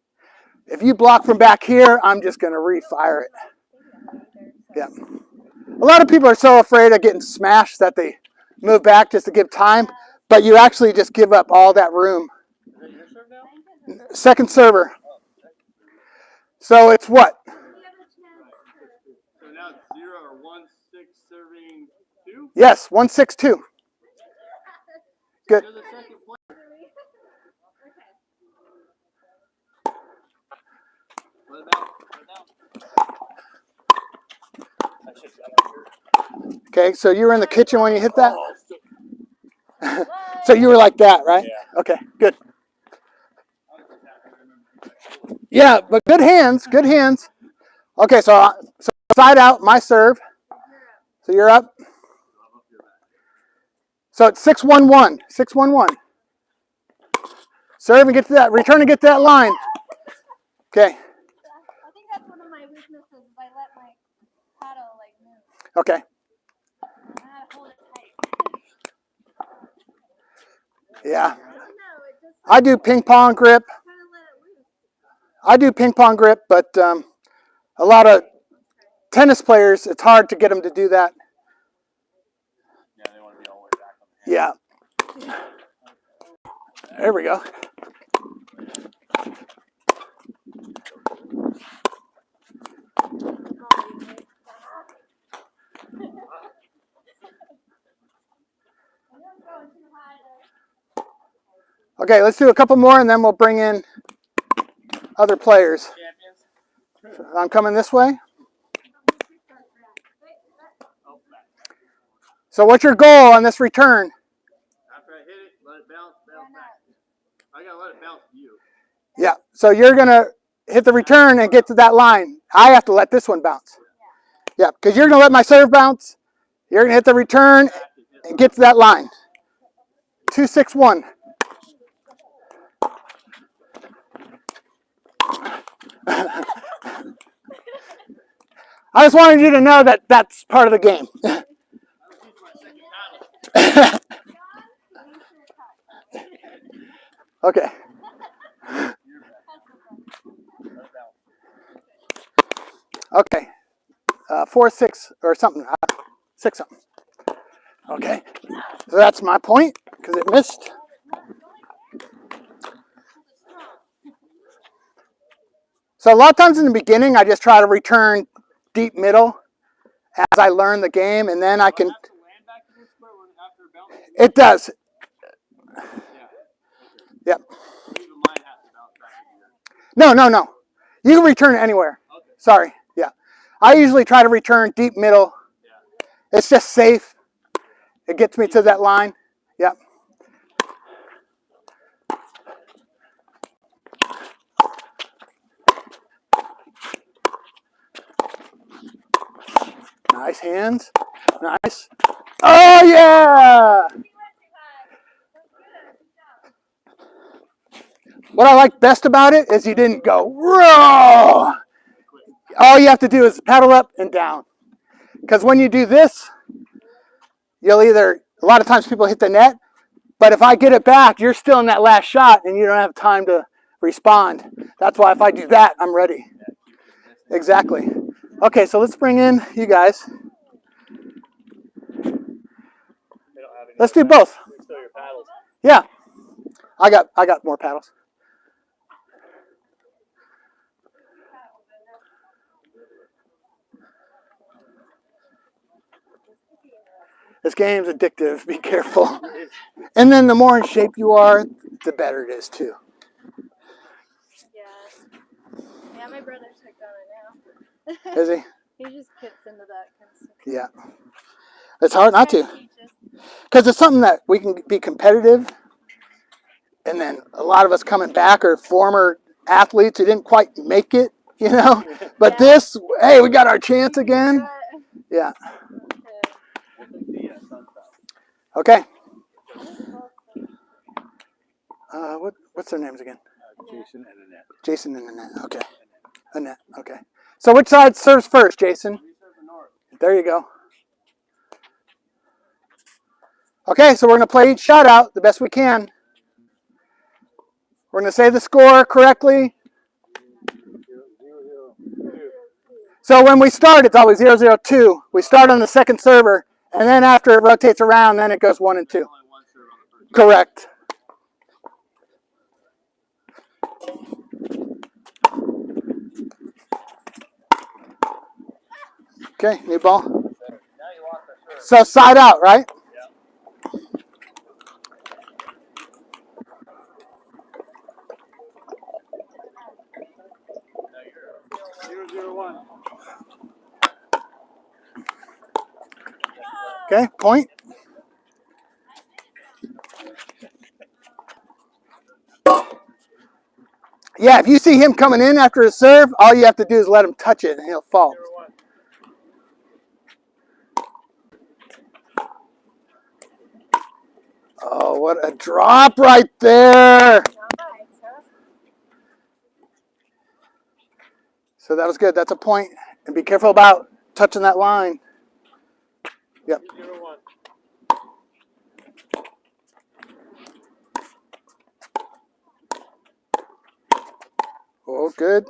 If you block from back here, I'm just going to refire it. Yeah. A lot of people are so afraid of getting smashed that they move back just to give time, but you actually just give up all that room. Is that your serve now? Second server. So it's what? So now it's 0 or 1-6 serving 2? Yes, 1-6-2. Good. You're the second player. Let it out. Let it out. I should, I'm not sure. Okay, so you were in the kitchen when you hit that? So you were like that, right? Yeah. Okay, good. Yeah, but good hands, good hands. Okay, so side out, my serve. So you're up. So it's 6-1-1, 6-1-1. Serve and get to that, return and get to that line. Okay, I think that's one of my weaknesses is I let my paddle like move. okay. I gotta hold it tight. Yeah. I don't know, it just I do ping pong grip. kind of let it loose. I do ping pong grip, but a lot of tennis players, it's hard to get them to do that. Yeah, they want to be all the way back on the hand. Yeah. There we go. Okay, let's do a couple more and then we'll bring in other players. I'm coming this way. So what's your goal on this return? After I hit it, let it bounce back. I gotta let it bounce to you. Yeah, so you're going to hit the return and get to that line. I have to let this one bounce. Yeah, because you're going to let my serve bounce. You're going to hit the return and get to that line. 2-6-1. I just wanted you to know that that's part of the game. Okay. Okay. 4-6 or something. 6 something. Okay. So that's my point because it missed. So a lot of times in the beginning, I just try to return deep middle as I learn the game, and then I can. Have to land back in this square when after it bounces? It does. Yeah. Yep. Even mine has to bounce back in here. No. You can return it anywhere. Okay. Sorry. Yeah. I usually try to return deep middle. Yeah. It's just safe. It gets me to that line. Yep. Nice hands. Nice. Oh, yeah. What I like best about it is you didn't go, row. All you have to do is paddle up and down. Because when you do this, you'll either, a lot of times people hit the net, but if I get it back, you're still in that last shot and you don't have time to respond. That's why if I do that, I'm ready. Exactly. Okay, so let's bring in you guys. They don't have any Let's do other both. paddles. They're still your paddles. Yeah. I got more paddles. This game's addictive. Be careful. And then the more in shape you are, the better it is too. Yeah. Yeah, my brother's hooked on it now. Is he? He just gets into that kind of stuff. Yeah. It's hard not to. Trying teach us. Because it's something that we can be competitive. And then a lot of us coming back are former athletes who didn't quite make it, you know. But Yeah. this, hey, we got our chance again. Yeah. Okay. What's their names again? Jason and Annette. Jason and Annette. Okay. Annette. Okay. So which side serves first, Jason? There you go. Okay, so we're going to play each shot out the best we can. We're going to say the score correctly. So when we start, it's always 0-0-2. We start on the second server, and then after it rotates around, then it goes 1 and 2. Correct. Okay, new ball. So side out, right? Okay, point. Yeah, if you see him coming in after his serve, all you have to do is let him touch it and he'll fall. Oh, what a drop right there. So that was good. That's a point. And be careful about touching that line. Yep. Oh, good.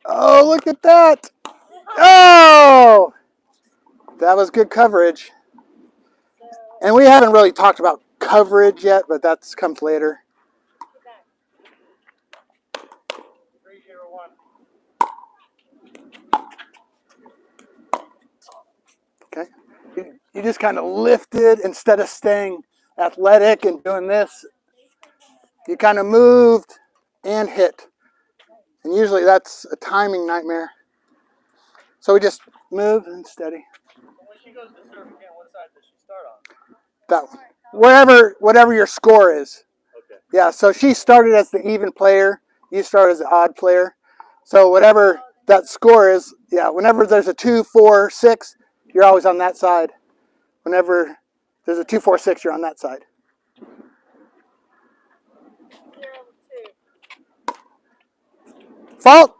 Oh, look at that. Oh, that was good coverage. And we haven't really talked about coverage yet, but that comes later. Okay. You just kind of lifted instead of staying athletic and doing this. You kind of moved and hit. And usually that's a timing nightmare. So we just move and steady. When she goes to serve again, what side does she start on? That one. Whatever your score is. Okay. Yeah, so she started as the even player. You start as the odd player. So whatever that score is, yeah, whenever there's a 2, 4, 6, you're always on that side. Whenever there's a 2, 4, 6, you're on that side. 0-2. Fault.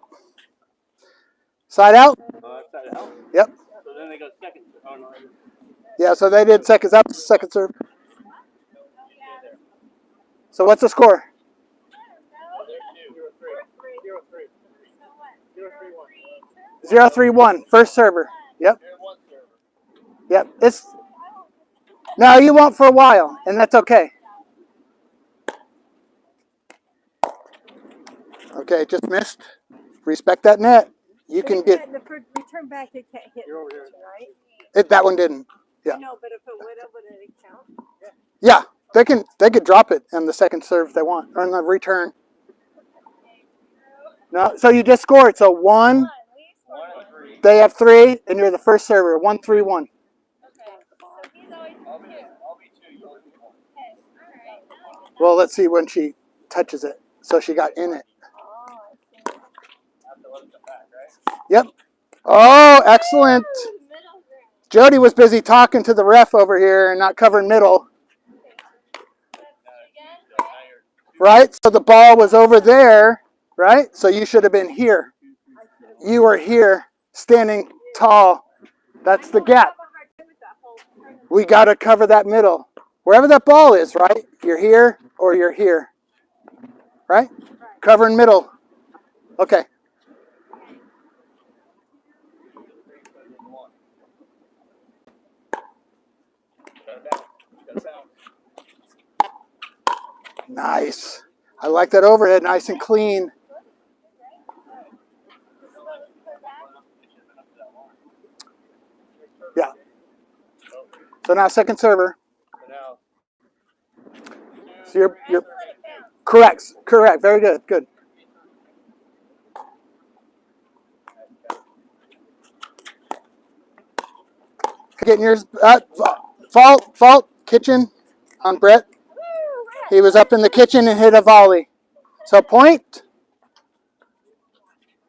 Side out. Side out? Yep. So then they go second. Oh, no. Yeah, so they did seconds up, second serve. So what's the score? 0-3-1. First server. Yep. Yep. No, you won't for a while, and that's okay. Okay, just missed. Respect that net. You can get The return back, they can't hit, right? it. That one didn't. Yeah. No, but if it would it count? Yeah, they could drop it on the second serve if they want, or on the return. No, so you just scored. So 1. They have 3, and you're the first server. 1-3-1. Okay. So he's always 2. I'll be 2. You'll be 1. Okay. All right. Well, let's see when she touches it. So she got in it. Oh, I see. I have to let him come back, right? Yep. Oh, excellent. Middle ground. Jodi was busy talking to the ref over here and not covering middle. Right? So the ball was over there, right? So you should have been here. You were here, standing tall. That's the gap. We got to cover that middle. Wherever that ball is, right? You're here or you're here. Right? Covering middle. Okay. Nice. I like that overhead, nice and clean. Yeah. So now second server. So now, So you're I have to let it bounce. correct. Very good. Good. Getting yours. Fault. Kitchen on Bret. Woo, He was up in the kitchen and hit a volley. So point.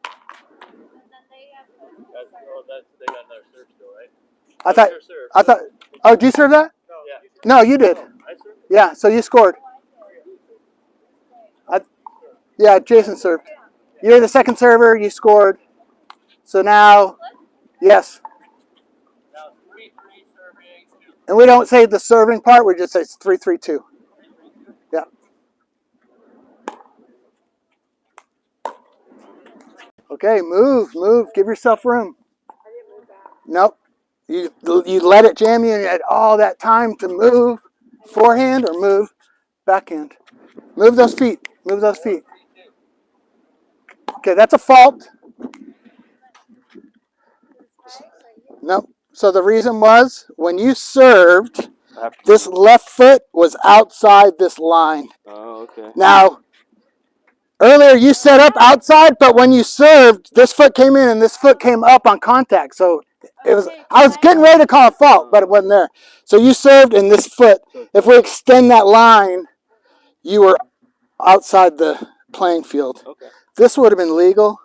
And then they have to. They got another serve still, right? I thought. Oh, did you serve that? Yeah. No, you did. I served. Yeah. So you scored. Yeah, Jason served. You're the second server. You scored. So now, yes. Now 3-3 serving. 2. And we don't say the serving part. We just say it's 3-3-2. Yeah. Okay, move. Give yourself room. I didn't move back. Nope. You let it jam you, and you had all that time to move forehand or move backhand. Move those feet. Okay, that's a fault. Nope. So the reason was when you served, this left foot was outside this line. Oh, okay. Now, earlier you set up outside, but when you served, this foot came in and this foot came up on contact. So it was. I was getting ready to call a fault, but it wasn't there. So you served in this foot. If we extend that line, you were outside the playing field. Okay. This would have been legal,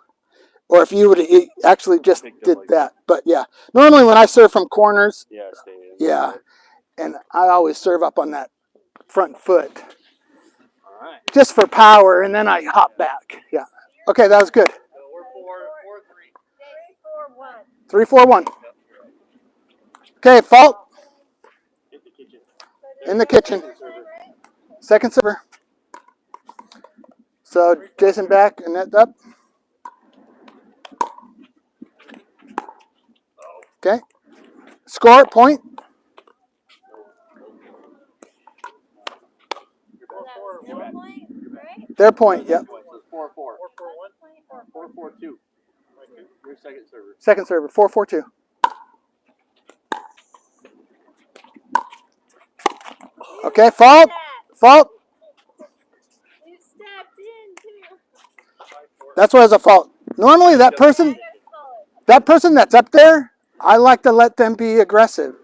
or if you would have actually just did that. But yeah, normally when I serve from corners, Yeah, stay in. yeah, and I always serve up on that front foot. All right. Just for power, and then I hop back. Yeah. Okay, that was good. So we're 4-3. 3-4-1. 3-4-1. Okay, fault Hit the kitchen. in the kitchen. Second server. So Jason back and net up. Okay. Score, point. That was 1 point, right? Their point, yep. So it's 4-4. 4-4-1. 4-4-2. Your second server. Second server, 4-4-2. Okay, fault. You stepped in too. That's why it's a fault. Normally that person that's up there, I like to let them be aggressive.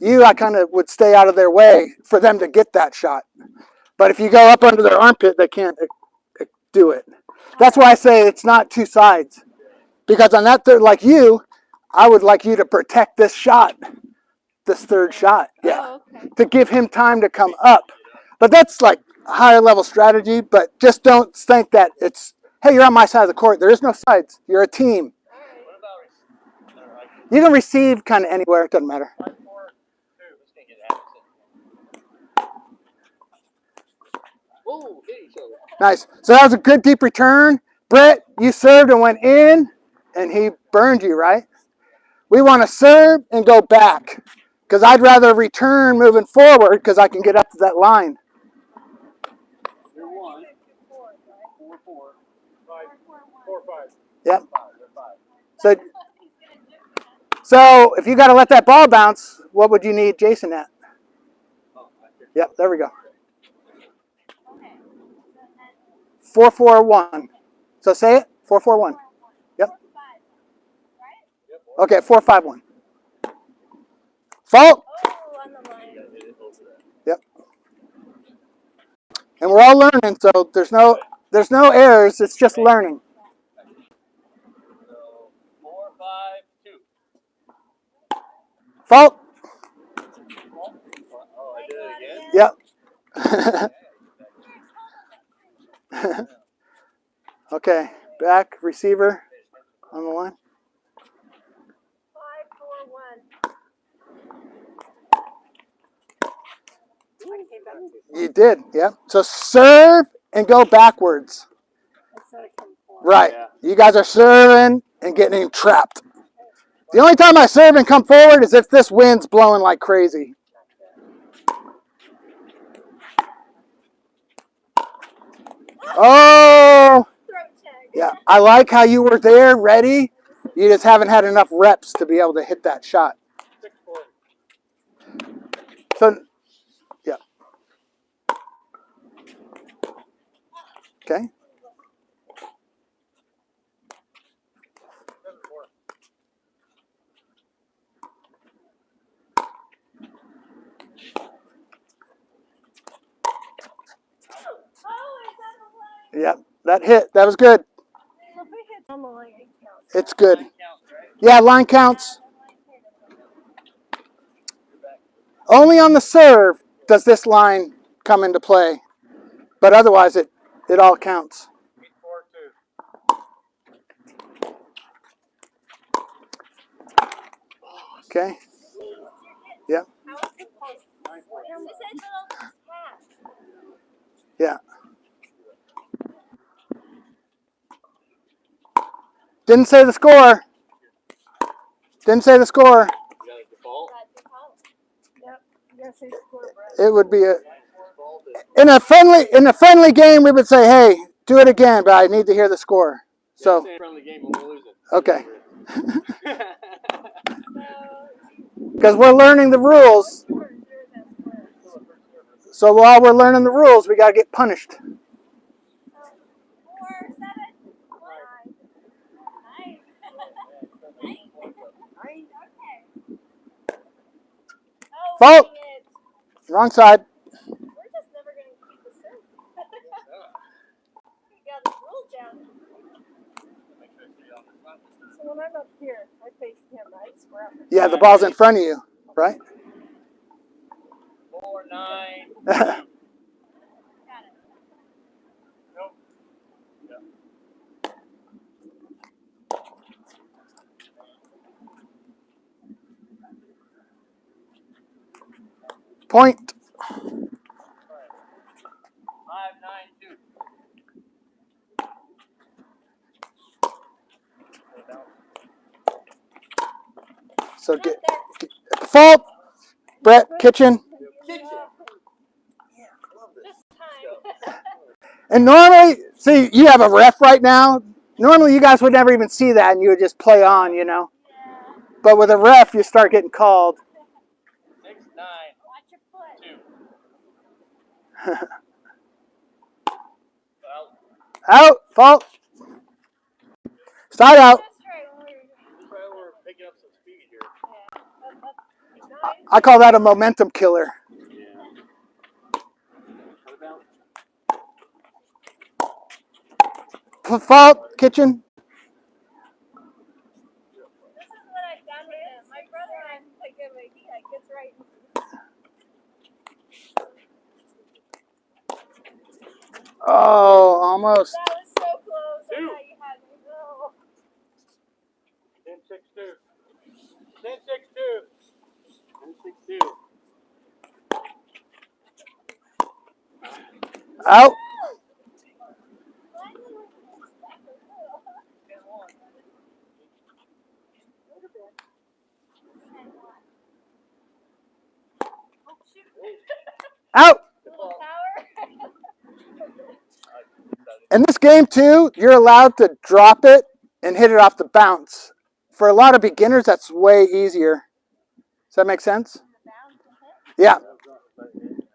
I kind of would stay out of their way for them to get that shot. But if you go up under their armpit, they can't do it. That's why I say it's not two sides. Because on that third, like you, I would like you to protect this shot, this third shot. Yeah. Oh, okay. To give him time to come up. But that's like higher level strategy. But just don't think that it's, hey, you're on my side of the court. There is no sides. You're a team. What about You can receive kind of anywhere. It doesn't matter. 5-4-2? This can't get Anderson. Whoa, hit each other. Nice. So that was a good deep return. Bret, you served and went in, and he burned you, right? We want to serve and go back because I'd rather return moving forward because I can get up to that line. You're 1. 4-4. 4-5. Yep. So if you got to let that ball bounce, what would you need Jason at? Yep, there we go. 4-4-1. So say it. 4-4-1. Yep. Okay, 4-5-1. Fault. Oh, on the line. Yep. And we're all learning, so there's no errors. It's just learning. So 4-5-2. Fault. Oh, I did it again? Yep. Okay, back receiver on the line. 5-4-1. You did, yep. So serve and go backwards. Right. Yeah. You guys are serving and getting trapped. The only time I serve and come forward is if this wind's blowing like crazy. Oh! Throat check. Yeah, I like how you were there, ready. You just haven't had enough reps to be able to hit that shot. 6-4. So, yeah. Okay. Yep, that hit. That was good. So if we hit normally, it counts. It's good. Counts, right? Yeah, line counts. Only on the serve does this line come into play, but otherwise it all counts. 4-2. Okay. Yep. Yeah. Didn't say the score. Didn't say the score. You got a default? Yep. You gotta say score, Brett. It would be a Default is in a friendly game we would say, hey, do it again, but I need to hear the score. So in front of the game when we're losing. okay. Because we're learning the rules. So while we're learning the rules, we gotta get punished. 4, 7, 9. Oh, Fault. dang it. Wrong side. We're just never going to keep the serve. We got the rules down. So when I'm up here, I face him, right? Square up. Yeah, the ball's in front of you, right? 4, 9. Got it. Point. 5, 9, 2. So get fault. Bret, kitchen. This time. And normally, see, you have a ref right now. Normally, you guys would never even see that, and you would just play on, you know. Yeah. But with a ref, you start getting called. 6, 9, Watch your foot. 2. Out. Fault. Side out. That's right. When That's why we're picking up some speed here. I call that a momentum killer. Fault. Kitchen. This is what I've done with him. My brother and I play good, but he gets right. Oh, almost. That was so close. I 2. thought you had me. No. 10-6-2. 10-6-2. 10, 6, 2. Out. Out. In this game, too, you're allowed to drop it and hit it off the bounce. For a lot of beginners, that's way easier. Does that make sense? Yeah.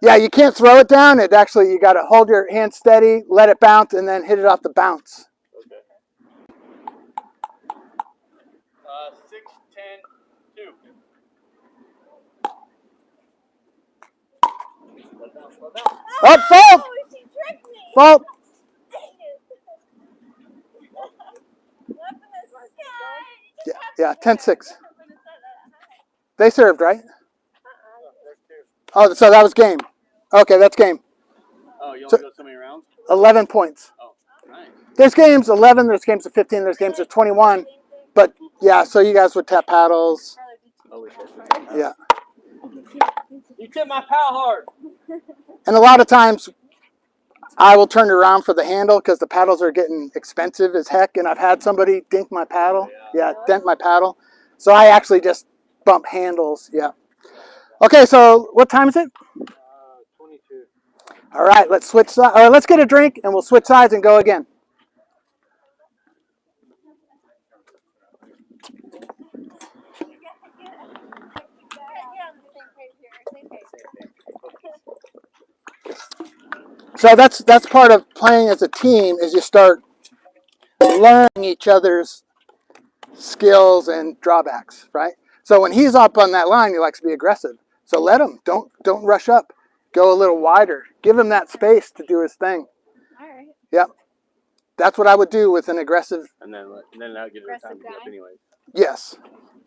Yeah, you can't throw it down. It actually, you got to hold your hand steady, let it bounce, and then hit it off the bounce. Okay. 6, 10, 2. Let down. Oh, fault! She tricked me. Fault. Dang it. Up in the sky. Yeah, 10-6. They served, right? Oh, so that was game. Okay, that's game. Oh, you only So- go so many rounds? 11 points. Oh, nice. There's games 11, there's games of 15, there's games of 21. But, yeah, so you guys would tap paddles. Oh, we Yeah. You tipped my pal hard. And a lot of times, I will turn it around for the handle because the paddles are getting expensive as heck. And I've had somebody dink my paddle. Yeah, dent my paddle. So I actually just bump handles. Yeah. Okay, so what time is it? 22. All right, let's switch sides. Or let's get a drink and we'll switch sides and go again. So that's part of playing as a team is you start learning each other's skills and drawbacks, right? So when he's up on that line, he likes to be aggressive. So let him. Don't rush up. Go a little wider. Give him that space to do his thing. All right. Yep. That's what I would do with an aggressive. And then that'll give her time to get up anyway. Yes.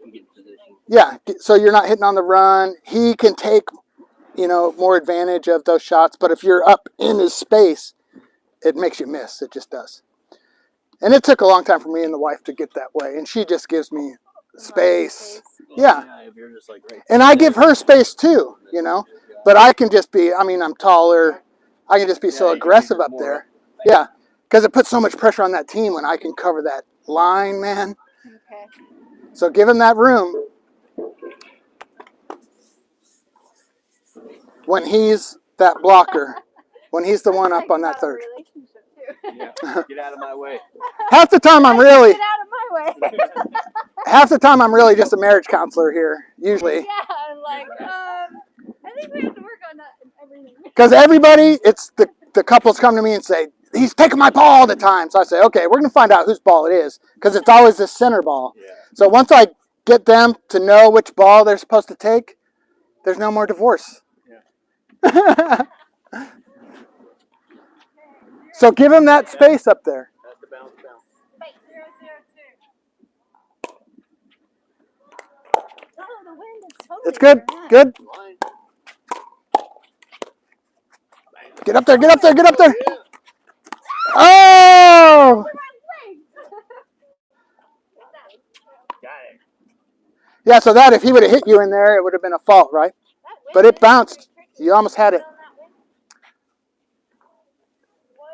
And get in position. Yeah. So you're not hitting on the run. He can take, more advantage of those shots. But if you're up in his space, it makes you miss. It just does. And it took a long time for me and the wife to get that way. And she just gives me space. Yeah. If you're just like right. And I give her space too, But I can just be, I'm taller. I can just be so aggressive up there. Yeah. Because it puts so much pressure on that team when I can cover that line, man. Okay. So give him that room. When he's that blocker. When he's the one up on that third. Yeah. Get out of my way. Half the time I'm really, Get out of my way. half the time I'm really just a marriage counselor here, usually. Yeah, I'm like, I think we have to work on that and everything. Because everybody, it's the couples come to me and say, he's taking my ball all the time. So I say, okay, we're going to find out whose ball it is. Because it's always the center ball. Yeah. So once I get them to know which ball they're supposed to take, there's no more divorce. Yeah. So give him that space up there. That's the bounce. Wait, 0-0-2. Oh, the wind is totally It's good. different. Good. Line. Get up there. Get up there. Get up there. Yeah. Oh! Got it. Yeah, so that if he would have hit you in there, it would have been a fault, right? But it bounced. You almost had it. 1-0-2.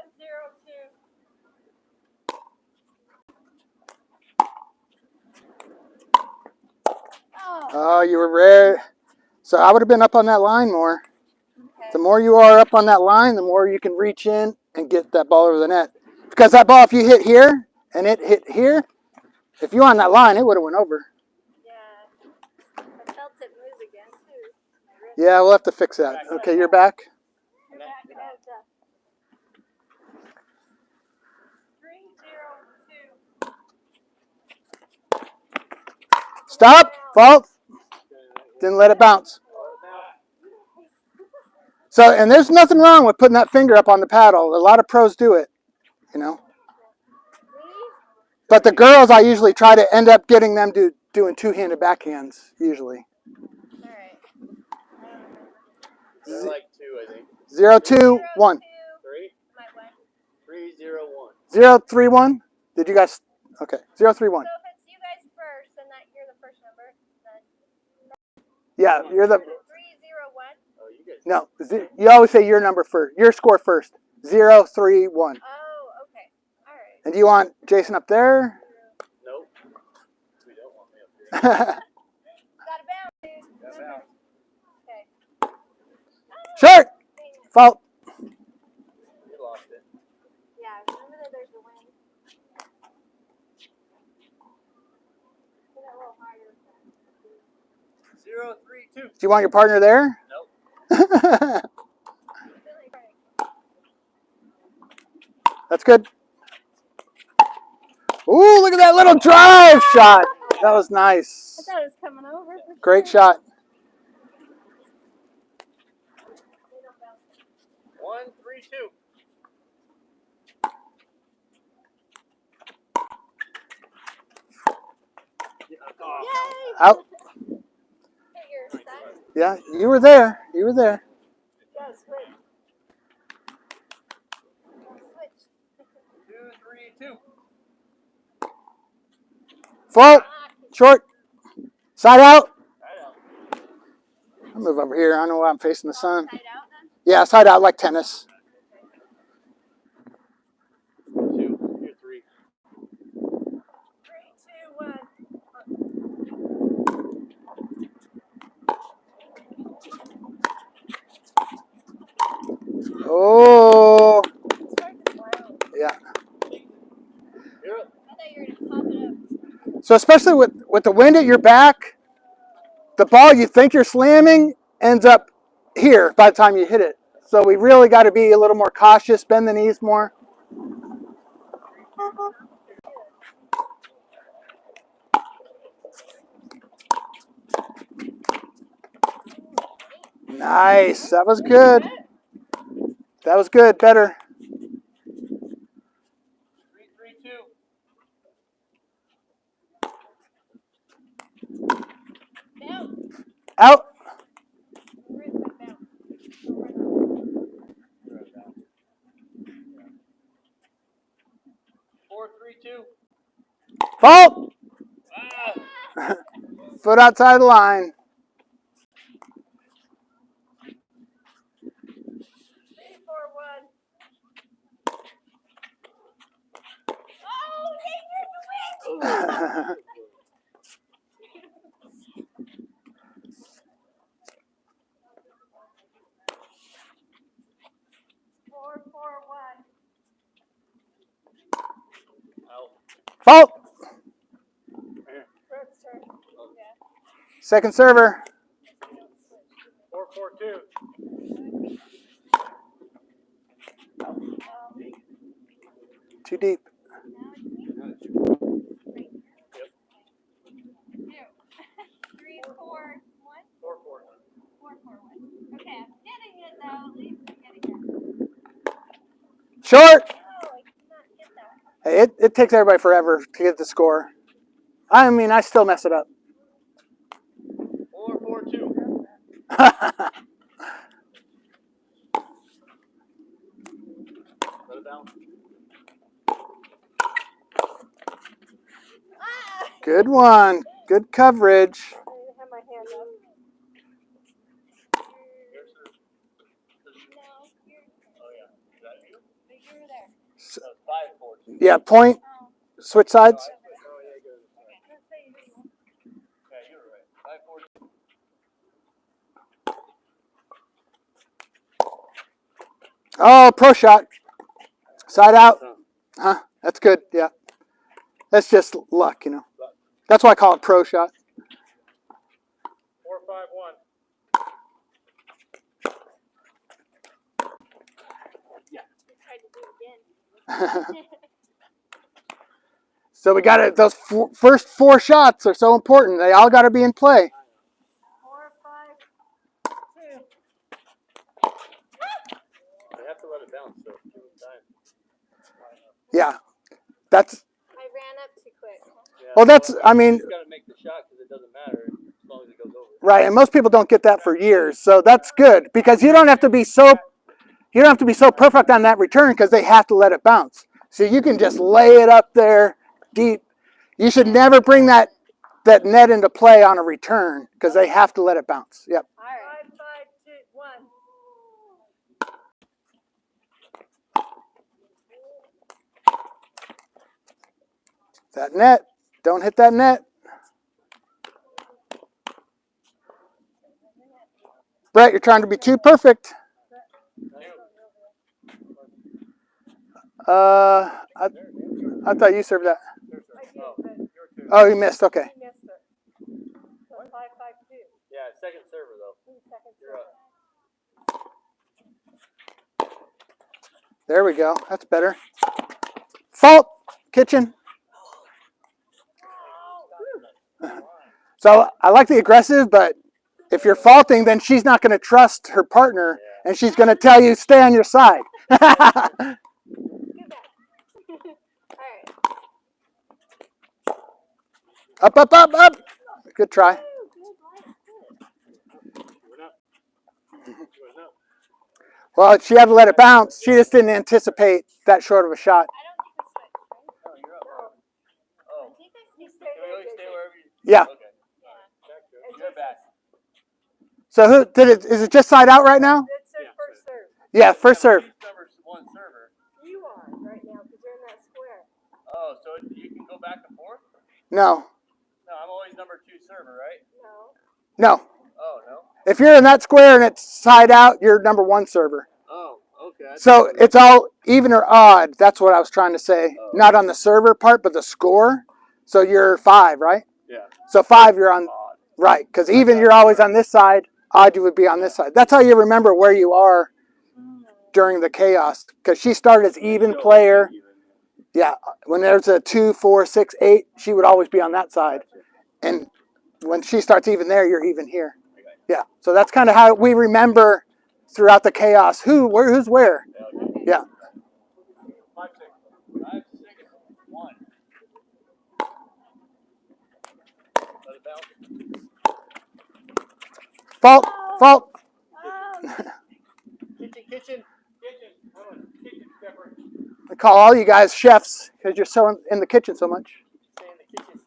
Oh, you were rare. So I would have been up on that line more. Okay. The more you are up on that line, the more you can reach in and get that ball over the net. Because that ball, if you hit here and it hit here, if you were on that line, it would have went over. Yeah. I felt it move again, too. Yeah, we'll have to fix that. Okay, you're back. You're back at 3-0-2. Stop. Fault. Didn't let it bounce. So, and there's nothing wrong with putting that finger up on the paddle. A lot of pros do it, But the girls, I usually try to end up getting them doing two-handed backhands, usually. All right. They're like 2, I think. 0-2-1. 3? Might win. 3-0-1. 0-3-1. Did you guys? Okay. 0-3-1. So if it's you guys first, then you're the first number. Then Yeah, you're the. 3-0-1. Oh, you guys. No, you always say your number first. Your score first. 0-3-1. Oh, okay. All right. And do you want Jason up there? Nope. We don't want me up here. Got to bounce, dude. Got bounce. Okay. Short. Fault. You lost it. Yeah, remember that there's the wind. Get that a little higher. 0-3-2. Do you want your partner there? Nope. That's good. Ooh, look at that little drive shot. That was I nice. thought it was coming over. for Great sure. shot. 1-3-2. Yay! Out. Hit your side. Yeah, you were there. You were there. Yeah, switch. Switch. 2-3-2. Fault. Short. Side out. Right out. I'll move over here. I know why I'm facing the sun. Side out then? Yeah, side out like tennis. 2. You're 3. 3, 2, 1. Oh, Start to slow. yeah. You're up. I thought you were going to pop it up. So especially with the wind at your back, the ball you think you're slamming ends up here by the time you hit it. So we really got to be a little more cautious, bend the knees more. Nice. That was good. That was good. Better. 3-3-2. Out. 4-3-2. Fault. Ah. Foot outside the line. 3-4-1. Out. Fault. Bret's turn. Yeah. Second server. 4-4-2. Too deep. Three, four, one. 4-4. 4-4-1. Okay, I'm getting it now. At least I'm getting it. Short. Oh, I did not get that. Hey, it takes everybody forever to get the score. I mean, I still mess it up. 4-4-2. Let it down. Good one. Good coverage. I have my hand up. No, you're, Oh, yeah. Is that you? but you're there. No, 5-4-2. Yeah, point. Switch sides. Oh, yeah, good. Let's say you. Yeah, you were right. 5-4-2. Oh, pro shot. Side out. Huh? That's good. Yeah. That's just luck, you know. That's why I call it pro shot. 4-5-1. Tried to do it again. So we got it. Those first 4 shots are so important. They all got to be in play. 4-5-2. They have to let it bounce, so give them time. Yeah. That's, I ran up too quick. Yeah, well, that's, I mean, you just got to make the shot because it doesn't matter as long as it goes over. right. And most people don't get that for years. So that's good because you don't have to be so perfect on that return because they have to let it bounce. So you can just lay it up there deep. You should never bring that net into play on a return because they have to let it bounce. Yep. All right. 5-5-2-1. That net. Don't hit that net. Bret, you're trying to be too perfect. I thought you served that. I did, but Oh, you missed. Okay. he missed it. So 5-5-2. Yeah, second server though. Second You're serve. up. There we go. That's better. Fault. Kitchen. So I like the aggressive, but if you're faulting, then she's not going to trust her partner, and she's going to tell you, stay on your side. Go back. All right. Up, up, up, up. Good try. Well, she had to let it bounce. She just didn't anticipate that short of a shot. I don't think we switched, right? No, you're up. Oh, I think I You stayed. stay can we there, always stay Jason. wherever you? Yeah. Okay. All right. You're back. So who did it? Is it just side out right now? That's their first serve. Yeah, first serve. She's number 1 server. You are right now because you're in that square. Oh, so you can go back and forth? No, No, I'm always number 2 server, right? No. no. Oh, no? If you're in that square and it's side out, you're number 1 server. Oh, okay. So it's all even or odd. That's what I was trying to say. Oh. Not on the server part, but the score. So you're 5, right? Yeah. So 5, you're on, Odd. right. Because even you're always on this side. Odd, you would be on this side. That's how you remember where you are during the chaos because she started as even player. Yeah, when there's a 2, 4, 6, 8, she would always be on that side. And when she starts even there, you're even here. Yeah, so that's kind of how we remember throughout the chaos who's where. Yeah. 5, 6, 1. Let it bounce. Fault. Oh, Kitchen. Kitchen stepper. I call all you guys chefs because you're so in the kitchen so much. Stay in the kitchen.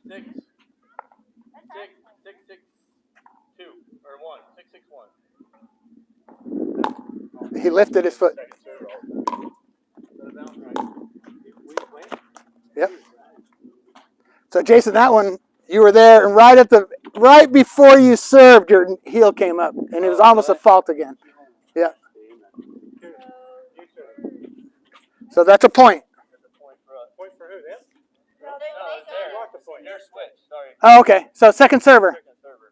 Six. 6, 6, 2 or 1. 6, 6, 1. He lifted his foot. Second serve. Let it bounce right. Yep. So Jason, that one you were there, and right before you served, your heel came up, and it was almost a fault again. Yeah. So that's a point. Point for who? Them? No, No, it's there. Walk the point. They're switched. Sorry. Oh, okay. So second server. Second server.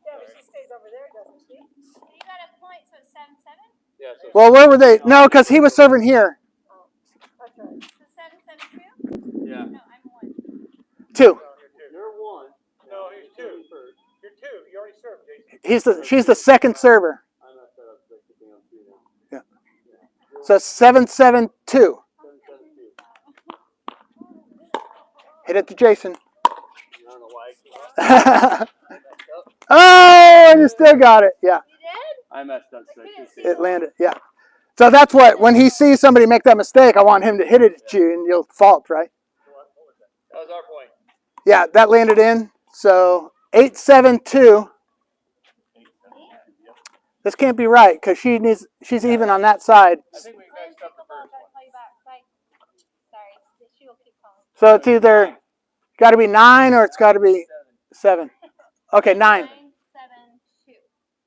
yeah, but she stays over there, doesn't she? You got a point, so 7-7? Yeah. So Well, where were they? No, because he was serving here. That's right. So 7-7-2? yeah. No, I'm 1. 2. You're 1. No, he's 2. You're 2. You already served, Jason. She's the second server. Yeah. So 7-7-2. Hit it to Jason. I don't know why I came up. Oh, and you still got it. Yeah, You did? I messed up. So it landed. Yeah. So that's what, when he sees somebody make that mistake, I want him to hit it at you and you'll fault, right? that was our point. Yeah, that landed in. So 8-7-2. This can't be right because she's even on that side. I think we messed up the first one. Call you back. Bye. Sorry. She will keep calling. So it's either got to be 9 or it's got to be 7. Okay, 9. 9-7-2.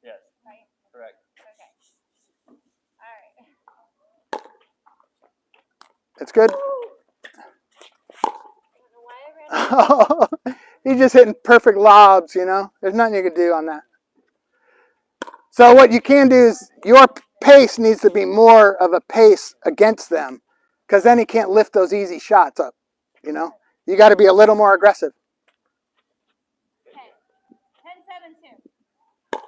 Yes. Right? Correct. Okay. All right. It's good. I don't know why I read He's just hitting perfect lobs, you know. There's nothing you can do on that. So what you can do is your pace needs to be more of a pace against them because then he can't lift those easy shots up, you know. You got to be a little more aggressive. Okay. 10-7-2.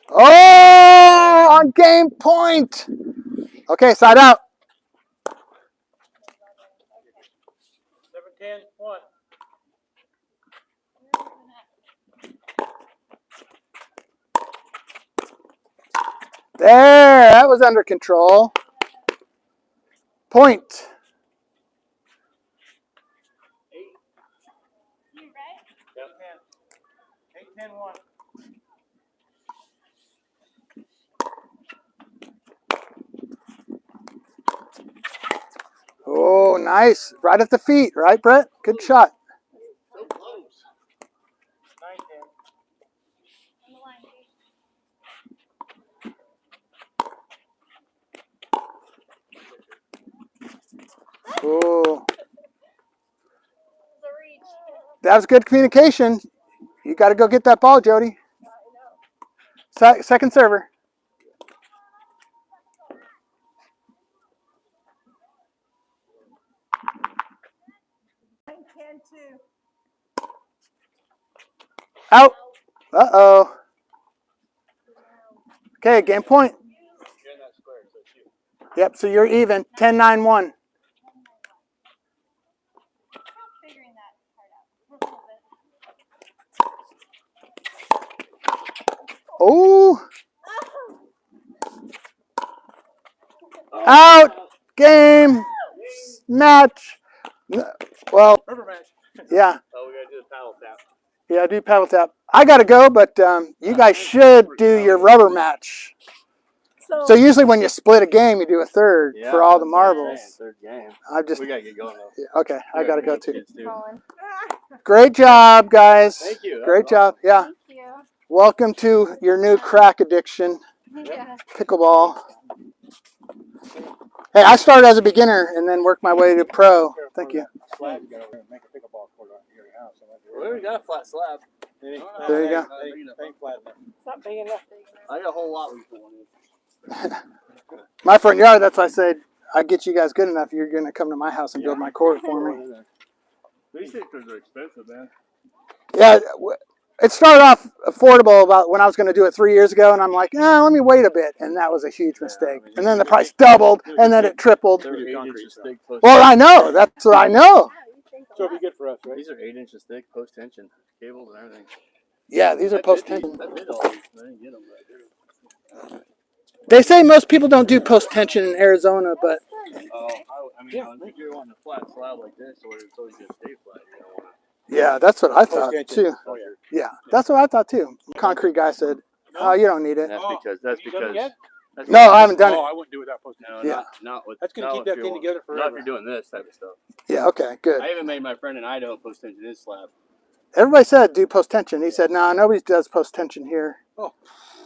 Oh, on game point. Okay, side out. 7-10, 1. There, that was under control. Point. 8. You right? Yep. 8-10, 1. Oh, nice. Right at the feet, right, Bret? Good shot. So close. 9-10. On the line, please. Oh, It's a reach. that was good communication. You got to go get that ball, Jodi. Second server. Out. Uh-oh. Okay, game point. You're in that square, so it's you. Yep, so you're even. 10-9-1. Not figuring that part out. A little bit. Oh. Out. Game. Match. Well, Rubber match. yeah. Oh, we gotta do the paddle tap. Yeah, do paddle tap. I got to go, but you guys should do your rubber match. So usually when you split a game, you do a third for all the marbles. Third game. I just We gotta get going though. yeah, okay. I got to go too. Colin. Great job, guys. Thank you. Great job. Yeah. Thank you. Welcome to your new crack addiction, Yeah. pickleball. Hey, I started as a beginner and then worked my way to pro. Thank you. Flag, you gotta make We already got a flat slab. There you go. Ain't flat enough. It's not big enough. I got a whole lot we put one in. My front yard, that's why I said, I get you guys good enough, you're going to come to my house and build my court for me. These things are expensive, man. Yeah, it started off affordable about when I was going to do it 3 years ago, and I'm like, let me wait a bit, and that was a huge mistake. And then the price doubled, and then it tripled. They're 8 inches thick. Well, I know. That's what I know. So it'd be good for us, right? These are 8 inches thick, post tension cables and everything. Yeah, these are post-tension. I bid all these. I didn't get them, but They say most people don't do post-tension in Arizona, but I mean, if you're wanting a flat slab like this, or it's always going to stay flat, you don't want yeah, that's what I thought too. Oh, yeah. Yeah, that's what I thought too. Concrete guy said, "Oh, you don't need it." That's because You done it yet? that's No, I haven't done Oh, it. I wouldn't do it without posting. No, Yeah. not with. That's gonna not keep if that you're thing want- together Not forever. if you're doing this type of stuff. Yeah, okay, good. I even made my friend in Idaho post tension his slab. Everybody said do post-tension. He said, "No, nobody does post-tension here."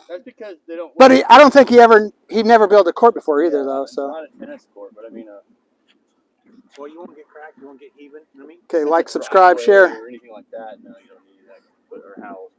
That's because they don't. But I don't think he'd never built a court before either, though. So Not a tennis court, but I mean, Well, you won't get cracked. You won't get even. You know what I mean? okay, it's like, a subscribe, driveway share. or anything like that. No, you don't need that. Or house.